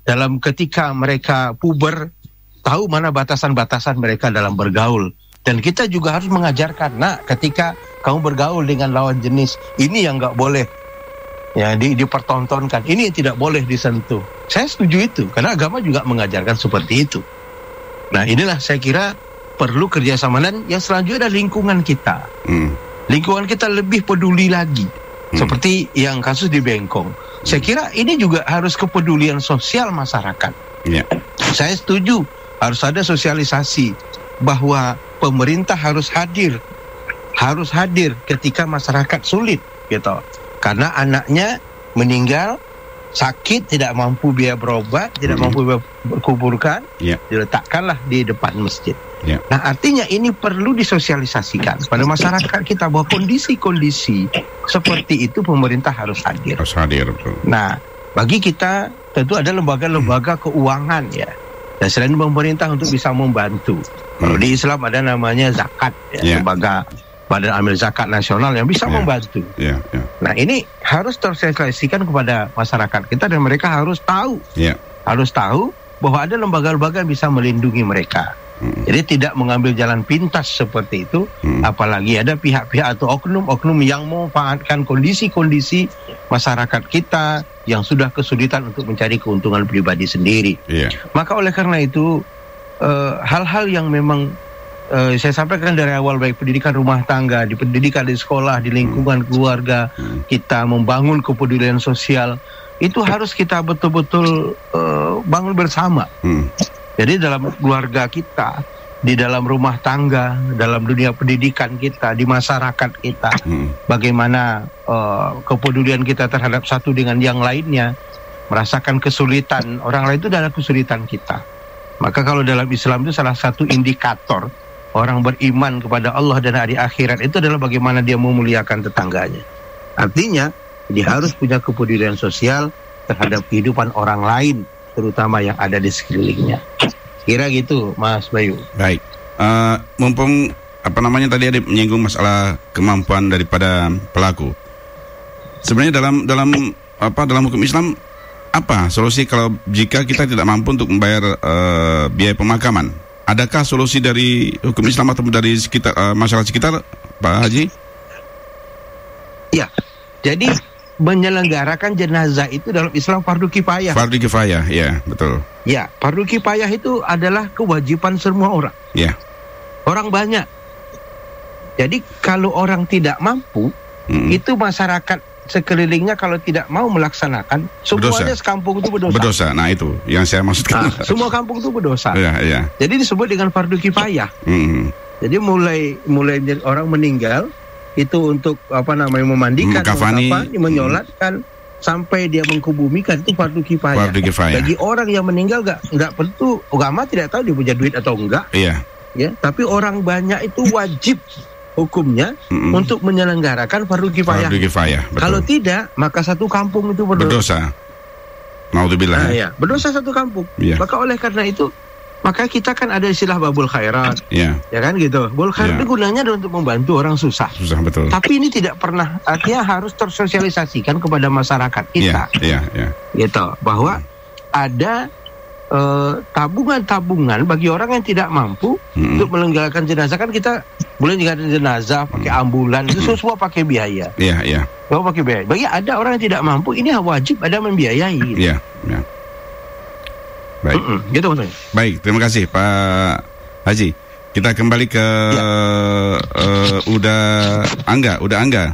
dalam ketika mereka puber, tahu mana batasan-batasan mereka dalam bergaul. Dan kita juga harus mengajarkan, ketika kamu bergaul dengan lawan jenis, ini yang nggak boleh ya dipertontonkan, ini tidak boleh disentuh. Saya setuju itu, karena agama juga mengajarkan seperti itu. Nah, inilah saya kira perlu kerjasama. Dan yang selanjutnya adalah lingkungan kita. Lingkungan kita lebih peduli lagi. Seperti yang kasus di Bengkong. Saya kira ini juga harus kepedulian sosial masyarakat. Saya setuju harus ada sosialisasi bahwa pemerintah harus hadir ketika masyarakat sulit, gitu. Karena anaknya meninggal, sakit, tidak mampu biaya berobat, tidak mampu berkuburkan, diletakkanlah di depan masjid. Nah, artinya ini perlu disosialisasikan pada masyarakat kita bahwa kondisi-kondisi seperti itu pemerintah harus hadir. Betul. Nah, bagi kita tentu ada lembaga-lembaga keuangan ya. Dan selain pemerintah untuk bisa membantu. Kalau di Islam ada namanya zakat ya, lembaga Badan Amil Zakat Nasional yang bisa membantu. Nah, ini harus tersosialisasikan kepada masyarakat kita dan mereka harus tahu. Harus tahu bahwa ada lembaga-lembaga yang bisa melindungi mereka. Jadi tidak mengambil jalan pintas seperti itu, apalagi ada pihak-pihak atau oknum-oknum yang memanfaatkan kondisi-kondisi masyarakat kita yang sudah kesulitan untuk mencari keuntungan pribadi sendiri. Maka oleh karena itu hal-hal yang memang saya sampaikan dari awal, baik pendidikan rumah tangga, di pendidikan di sekolah, di lingkungan keluarga kita, membangun kepedulian sosial, itu harus kita betul-betul bangun bersama. Jadi dalam keluarga kita, di dalam rumah tangga, dalam dunia pendidikan kita, di masyarakat kita, bagaimana kepedulian kita terhadap satu dengan yang lainnya, merasakan kesulitan orang lain itu adalah kesulitan kita. Maka kalau dalam Islam itu salah satu indikator orang beriman kepada Allah dan hari akhirat itu adalah bagaimana dia memuliakan tetangganya. Artinya dia harus punya kepedulian sosial terhadap kehidupan orang lain, terutama yang ada di sekelilingnya. Kira gitu, Mas Bayu. Baik, mumpung tadi ada menyinggung masalah kemampuan daripada pelaku. Sebenarnya dalam hukum Islam apa solusi kalau jika kita tidak mampu untuk membayar biaya pemakaman? Adakah solusi dari hukum Islam atau dari masyarakat sekitar, Pak Haji? Ya, jadi menyelenggarakan jenazah itu dalam Islam fardu kifayah. Fardu kifayah, ya, betul. Ya, fardu kifayah itu adalah kewajiban semua orang. Ya. Orang banyak. Jadi kalau orang tidak mampu, itu masyarakat sekelilingnya kalau tidak mau melaksanakan, semuanya sekampung itu berdosa. Berdosa, nah itu yang saya maksudkan. Semua kampung itu berdosa. Iya. Jadi disebut dengan fardu kifayah. Jadi mulai orang meninggal itu untuk memandikan, menyolatkan, sampai dia mengkubumikan itu fardu kifayah. Bagi orang yang meninggal nggak perlu, agama tidak tahu dia punya duit atau enggak. Iya. Ya, tapi orang banyak itu wajib hukumnya untuk menyelenggarakan fardu kifayah. Kalau tidak, maka satu kampung itu berdosa. Naudzubillah. Berdosa satu kampung. Maka oleh karena itu, maka kita kan ada istilah babul khairat. Ya kan gitu. Babul khairat itu gunanya adalah untuk membantu orang susah. Susah, betul. Tapi ini tidak pernah, artinya harus tersosialisasikan kepada masyarakat kita. Gitu, bahwa ada tabungan bagi orang yang tidak mampu untuk menyelenggarakan jenazah. Kan kita boleh menyelenggarakan jenazah pakai ambulan, itu semua pakai biaya. Semua pakai biaya. Bagi ada orang yang tidak mampu, ini wajib ada membiayai. Gitu. Baik. Gitu maksudnya. Baik, terima kasih Pak Haji. Kita kembali ke udah Angga. Udah Angga.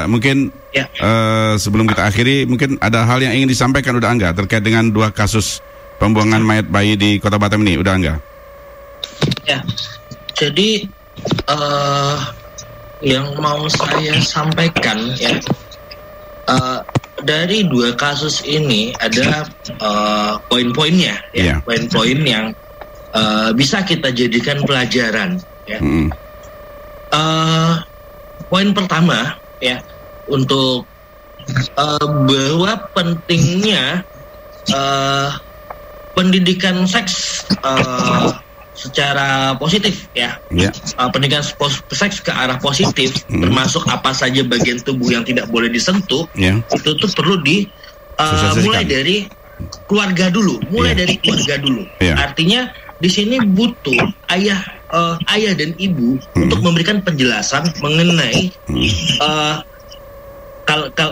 Mungkin sebelum kita akhiri, mungkin ada hal yang ingin disampaikan udah Angga terkait dengan 2 kasus pembuangan mayat bayi di Kota Batam ini. Udah Angga. Ya. Jadi yang mau saya sampaikan dari 2 kasus ini ada poin-poinnya, poin-poin yang bisa kita jadikan pelajaran. Poin pertama, untuk bahwa pentingnya pendidikan seks secara positif, pendidikan seks ke arah positif, termasuk apa saja bagian tubuh yang tidak boleh disentuh, itu tuh perlu mulai dari keluarga dulu, Artinya di sini butuh ayah dan ibu untuk memberikan penjelasan mengenai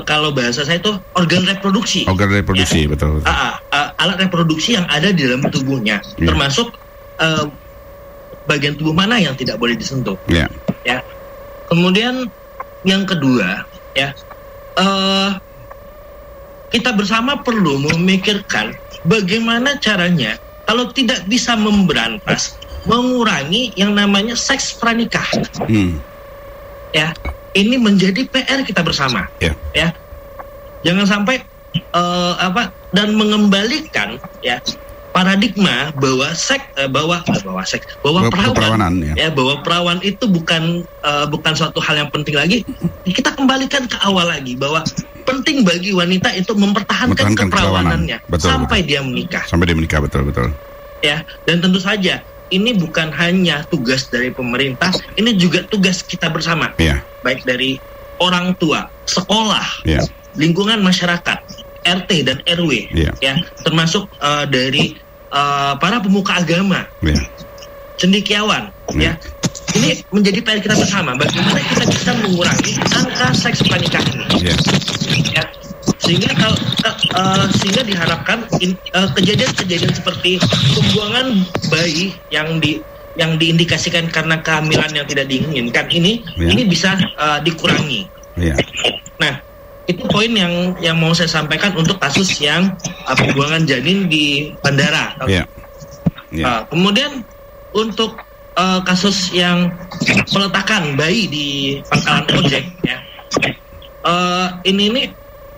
kalau bahasa saya itu organ reproduksi. Betul. Alat reproduksi yang ada di dalam tubuhnya, termasuk bagian tubuh mana yang tidak boleh disentuh. Kemudian yang kedua, kita bersama perlu memikirkan bagaimana caranya kalau tidak bisa memberantas, mengurangi yang namanya seks pranikah. Ini menjadi PR kita bersama. Jangan sampai dan mengembalikan paradigma bahwa perawan itu bukan suatu hal yang penting lagi. Kita kembalikan ke awal lagi bahwa penting bagi wanita itu mempertahankan keperawanannya sampai dia menikah. Betul. Dan tentu saja ini bukan hanya tugas dari pemerintah, ini juga tugas kita bersama. Baik dari orang tua, sekolah, lingkungan masyarakat, RT dan RW, termasuk dari para pemuka agama, cendekiawan, Ini menjadi PR kita bersama. Bagaimana kita bisa mengurangi angka seks pranikah ini? Sehingga diharapkan kejadian-kejadian seperti pembuangan bayi yang diindikasikan karena kehamilan yang tidak diinginkan ini bisa dikurangi. Nah, itu poin yang mau saya sampaikan untuk kasus yang pembuangan janin di bandara. Kemudian untuk kasus yang peletakan bayi di pangkalan ojek, ini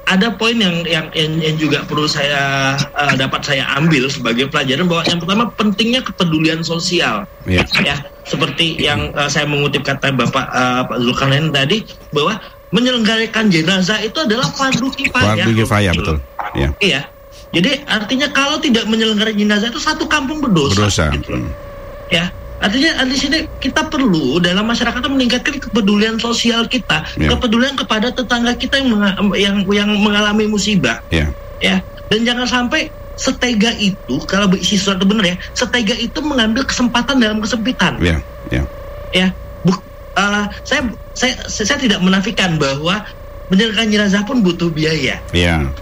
ada poin yang juga perlu dapat saya ambil sebagai pelajaran, bahwa yang pertama pentingnya kepedulian sosial, seperti yang saya mengutip kata Bapak Pak Zulkarnain tadi, bahwa menyelenggarakan jenazah itu adalah fardu kifayah. Fardu kifayah, betul. Iya. Jadi artinya kalau tidak menyelenggarakan jenazah itu satu kampung berdosa. Gitu. Artinya di sini kita perlu dalam masyarakat meningkatkan kepedulian sosial kita, kepedulian kepada tetangga kita yang mengalami musibah. Dan jangan sampai setega itu, kalau berisi sesuatu benar setega itu mengambil kesempatan dalam kesempitan. Saya tidak menafikan bahwa menyelenggarakan jenazah pun butuh biaya.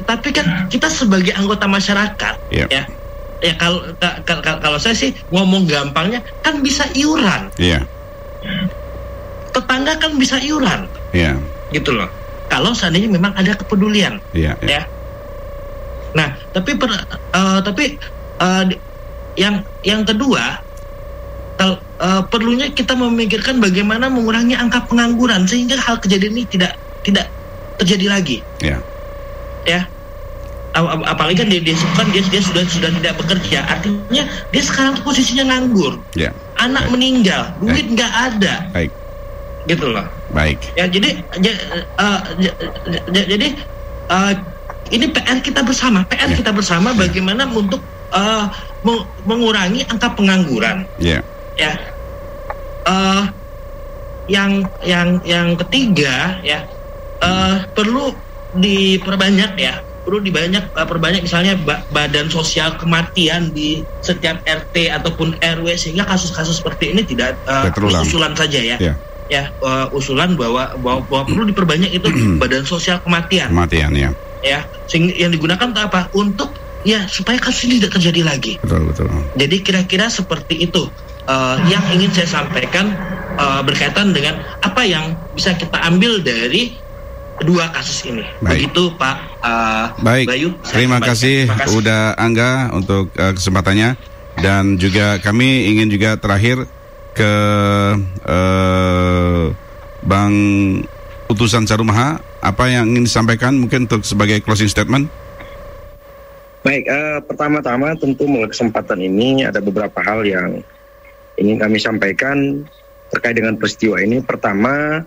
Tapi kan kita sebagai anggota masyarakat, kalau saya sih ngomong gampangnya kan bisa iuran. Tetangga kan bisa iuran. Gitu loh. kalau seandainya memang ada kepedulian. Ya. Nah, tapi yang kedua, perlunya kita memikirkan bagaimana mengurangi angka pengangguran sehingga hal kejadian ini tidak terjadi lagi. Ya. Apalagi kan dia sudah tidak bekerja, artinya dia sekarang posisinya nganggur. Anak meninggal, duit nggak ada. Baik. Gitu loh. Baik. Ya, jadi ini PR kita bersama. Kita bersama bagaimana untuk mengurangi angka pengangguran. Ya. Yang ketiga ya, perlu diperbanyak ya. Perbanyak misalnya badan sosial kematian di setiap RT ataupun RW sehingga kasus-kasus seperti ini tidak usulan saja ya. Usulan bahwa perlu diperbanyak itu badan sosial kematian ya. Sehingga yang digunakan untuk apa? Untuk supaya kasus ini tidak terjadi lagi. Betul. Jadi kira-kira seperti itu yang ingin saya sampaikan berkaitan dengan apa yang bisa kita ambil dari kedua kasus ini. Begitu Pak Bayu. Terima kasih udah Angga untuk kesempatannya, dan juga kami ingin juga terakhir ke Bang Utusan Sarumaha, apa yang ingin disampaikan mungkin untuk sebagai closing statement? Baik, pertama-tama tentu melalui kesempatan ini ada beberapa hal yang ingin kami sampaikan terkait dengan peristiwa ini. Pertama,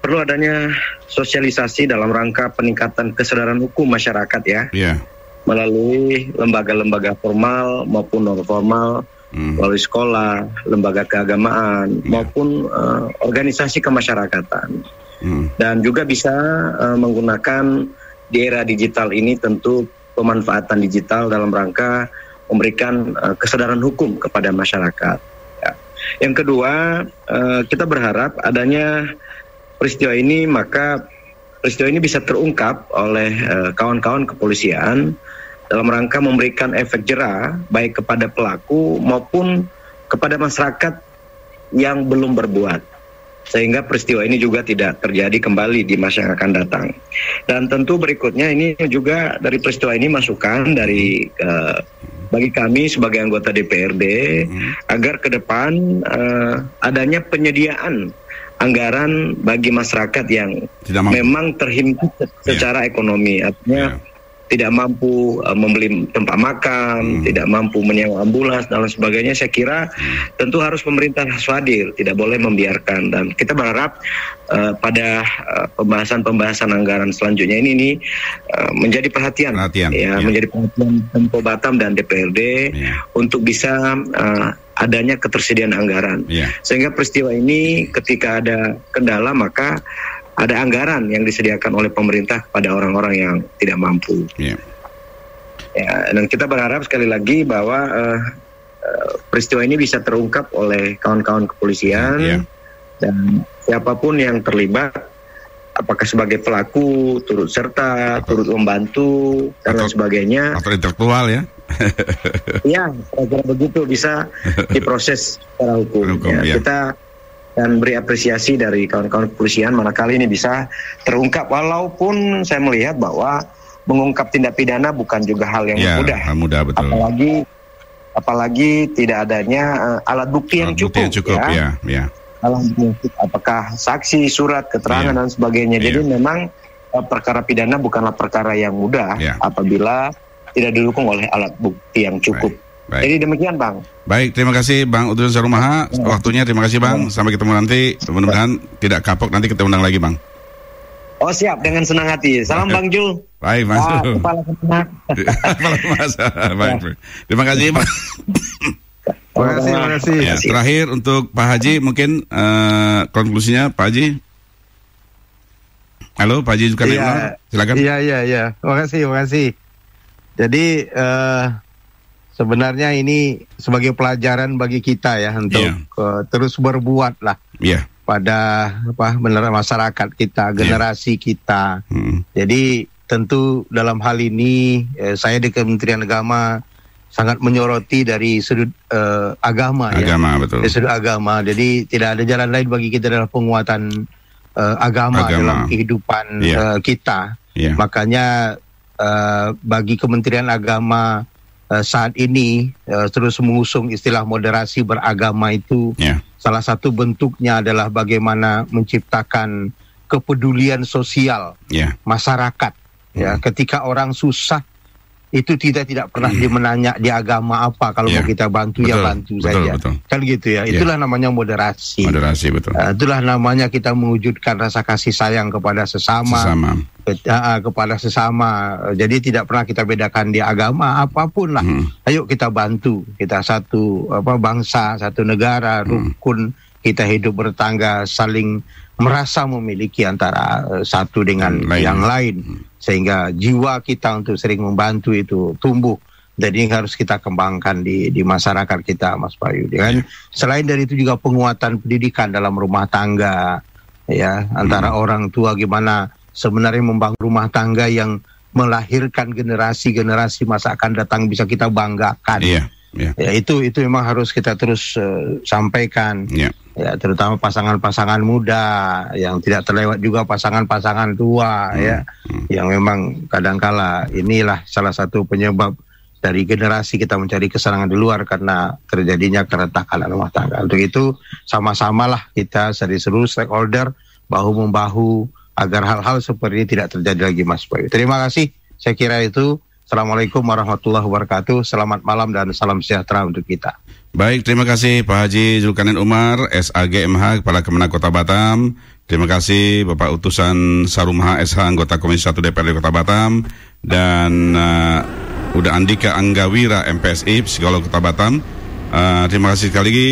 perlu adanya sosialisasi dalam rangka peningkatan kesadaran hukum masyarakat ya. Melalui lembaga-lembaga formal maupun non formal, melalui sekolah, lembaga keagamaan maupun organisasi kemasyarakatan. Dan juga bisa menggunakan di era digital ini tentu pemanfaatan digital dalam rangka memberikan kesadaran hukum kepada masyarakat. Yang kedua, kita berharap adanya peristiwa ini, maka peristiwa ini bisa terungkap oleh kawan-kawan kepolisian dalam rangka memberikan efek jera baik kepada pelaku maupun kepada masyarakat yang belum berbuat, sehingga peristiwa ini juga tidak terjadi kembali di masa yang akan datang. Dan tentu berikutnya ini juga dari peristiwa ini masukan dari bagi kami sebagai anggota DPRD agar ke depan adanya penyediaan anggaran bagi masyarakat yang memang terhimpit secara ekonomi, artinya tidak mampu membeli tempat makan, tidak mampu menyewa ambulans dan lain sebagainya. Saya kira tentu harus pemerintah hadir, tidak boleh membiarkan. Dan kita berharap pada pembahasan anggaran selanjutnya ini menjadi perhatian. Menjadi perhatian Pemko Batam dan DPRD untuk bisa adanya ketersediaan anggaran, sehingga peristiwa ini ketika ada kendala maka ada anggaran yang disediakan oleh pemerintah kepada orang-orang yang tidak mampu. Dan kita berharap sekali lagi bahwa peristiwa ini bisa terungkap oleh kawan-kawan kepolisian dan siapapun yang terlibat, apakah sebagai pelaku, turut serta, turut membantu dan sebagainya. Atau intelektual ya. Ya, kira-kira begitu bisa diproses secara hukum. Kita dan beri apresiasi dari kawan-kawan kepolisian manakala ini bisa terungkap, walaupun saya melihat bahwa mengungkap tindak pidana bukan juga hal yang mudah. Betul. Apalagi tidak adanya alat bukti yang cukup. Alat bukti, apakah saksi, surat, keterangan dan sebagainya. Jadi memang perkara pidana bukanlah perkara yang mudah apabila tidak didukung oleh alat bukti yang cukup. Baik. Jadi demikian Bang. Baik, terima kasih Bang Utusan Sarumaha waktunya. Terima kasih Bang. Sampai ketemu nanti. Mudah-mudahan tidak kapok, nanti kita undang lagi Bang. Oh siap, dengan senang hati. Salam Bang Jul. Baik Mas Jul. Kepala kemenak. Baik. Terima kasih Bang. Terima kasih. Ya, terakhir untuk Pak Haji mungkin konklusinya Pak Haji. Halo Pak Haji juga silakan. Iya. Terima kasih. Jadi sebenarnya ini sebagai pelajaran bagi kita ya untuk terus berbuat lah pada masyarakat kita, generasi kita. Jadi tentu dalam hal ini saya di Kementerian Agama sangat menyoroti dari sudut agama, betul. Dari sudut agama. Jadi tidak ada jalan lain bagi kita dalam penguatan agama dalam kehidupan kita. Makanya bagi Kementerian Agama saat ini terus mengusung istilah moderasi beragama itu. Salah satu bentuknya adalah bagaimana menciptakan kepedulian sosial masyarakat. Ketika orang susah itu tidak pernah dia menanya di agama apa, kalau mau kita bantu bantu saja. Kan gitu ya. Itulah namanya moderasi. Itulah namanya kita mewujudkan rasa kasih sayang kepada sesama. Kepada sesama. Jadi tidak pernah kita bedakan di agama apapun lah. Ayo kita bantu. Kita satu bangsa, satu negara, rukun, kita hidup bertangga, saling merasa memiliki antara satu dengan yang lain, sehingga jiwa kita untuk sering membantu itu tumbuh. Jadi harus kita kembangkan di masyarakat kita, Mas Bayu. Selain dari itu juga penguatan pendidikan dalam rumah tangga, antara orang tua, gimana sebenarnya membangun rumah tangga yang melahirkan generasi-generasi masa akan datang bisa kita banggakan. Itu memang harus kita terus sampaikan. Terutama pasangan-pasangan muda, yang tidak terlewat juga pasangan-pasangan tua, yang memang kadangkala inilah salah satu penyebab dari generasi kita mencari kesenangan di luar karena terjadinya keretakan rumah tangga. Untuk itu sama-samalah kita dari seluruh stakeholder bahu-membahu agar hal-hal seperti ini tidak terjadi lagi, Mas Bayu. Terima kasih. Saya kira itu. Assalamualaikum warahmatullahi wabarakatuh. Selamat malam dan salam sejahtera untuk kita. Baik, terima kasih Pak Haji Zulkarnain Umar, SAG MH, Kepala Kemenak Kota Batam. Terima kasih Bapak Utusan Sarumaha SH, Anggota Komisi 1 DPRD Kota Batam. Dan Uda Andika Anggawira, MPSI, Psikolog Kota Batam. Terima kasih sekali lagi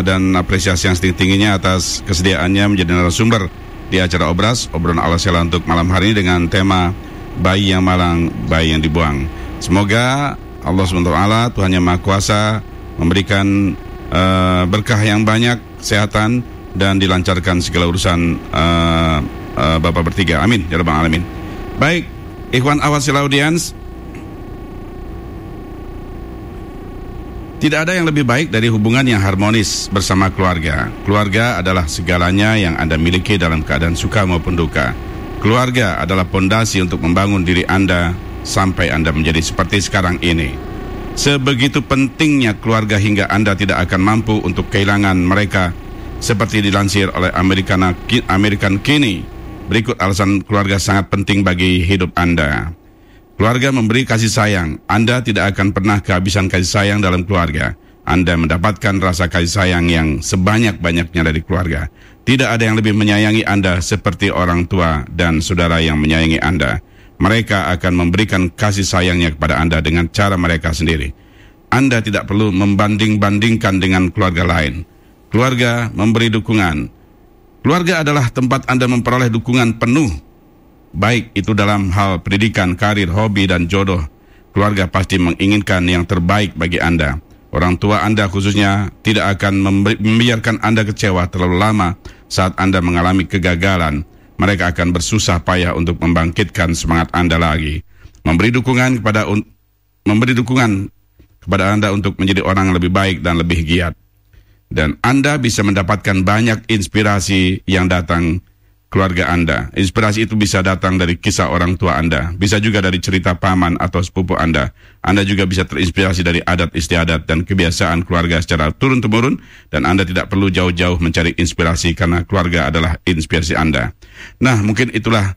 dan apresiasi yang setinggi-tingginya atas kesediaannya menjadi narasumber di acara Obras, obrolan ala sela untuk malam hari ini dengan tema bayi yang malang, bayi yang dibuang. Semoga Allah SWT, Tuhan Yang Maha Kuasa, memberikan berkah yang banyak, kesehatan, dan dilancarkan segala urusan Bapak bertiga. Amin, ya Rabbal Alamin. Baik, Ikhwan Awasil Audiens, tidak ada yang lebih baik dari hubungan yang harmonis bersama keluarga. Keluarga adalah segalanya yang Anda miliki dalam keadaan suka maupun duka. Keluarga adalah pondasi untuk membangun diri Anda sampai Anda menjadi seperti sekarang ini. Sebegitu pentingnya keluarga hingga Anda tidak akan mampu untuk kehilangan mereka, seperti dilansir oleh American Kini. Berikut alasan keluarga sangat penting bagi hidup Anda. Keluarga memberi kasih sayang. Anda tidak akan pernah kehabisan kasih sayang dalam keluarga. Anda mendapatkan rasa kasih sayang yang sebanyak-banyaknya dari keluarga. Tidak ada yang lebih menyayangi Anda seperti orang tua dan saudara yang menyayangi Anda. Mereka akan memberikan kasih sayangnya kepada Anda dengan cara mereka sendiri. Anda tidak perlu membanding-bandingkan dengan keluarga lain. Keluarga memberi dukungan. Keluarga adalah tempat Anda memperoleh dukungan penuh, baik itu dalam hal pendidikan, karir, hobi, dan jodoh. Keluarga pasti menginginkan yang terbaik bagi Anda. Orang tua Anda khususnya tidak akan membiarkan Anda kecewa terlalu lama saat Anda mengalami kegagalan. Mereka akan bersusah payah untuk membangkitkan semangat Anda lagi. Memberi dukungan kepada Anda untuk menjadi orang yang lebih baik dan lebih giat. Dan Anda bisa mendapatkan banyak inspirasi yang datang keluarga Anda. Inspirasi itu bisa datang dari kisah orang tua Anda, bisa juga dari cerita paman atau sepupu Anda. Anda juga bisa terinspirasi dari adat istiadat dan kebiasaan keluarga secara turun-temurun, dan Anda tidak perlu jauh-jauh mencari inspirasi karena keluarga adalah inspirasi Anda. Nah, mungkin itulah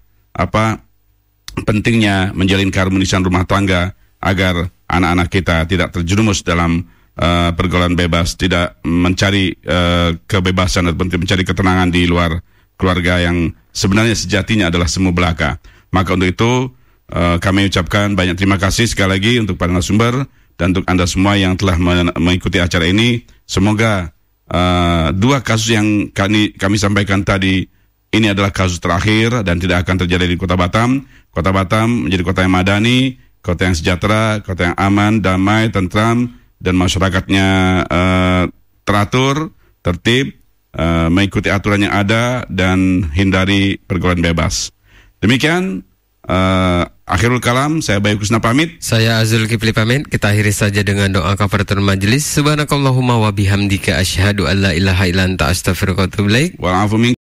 pentingnya menjalin keharmonisan rumah tangga agar anak-anak kita tidak terjerumus dalam pergaulan bebas, tidak mencari kebebasan atau mencari ketenangan di luar keluarga yang sebenarnya sejatinya adalah semu belaka. Maka untuk itu kami ucapkan banyak terima kasih sekali lagi untuk para narasumber dan untuk Anda semua yang telah mengikuti acara ini. Semoga dua kasus yang kami sampaikan tadi ini adalah kasus terakhir dan tidak akan terjadi di Kota Batam. Kota Batam menjadi kota yang madani, kota yang sejahtera, kota yang aman, damai, tentram, dan masyarakatnya teratur, tertib, mengikuti aturan yang ada dan hindari pergaulan bebas. Demikian akhirul kalam, saya Bayu Kusna pamit. Saya Azul Kipli pamit. Kita akhiri saja dengan doa kafaratul majelis. Subhanakallahumma wa bihamdika asyhadu an la ilaha illa anta astaghfiruka wa atubu ilaik. Wa'afu minkum.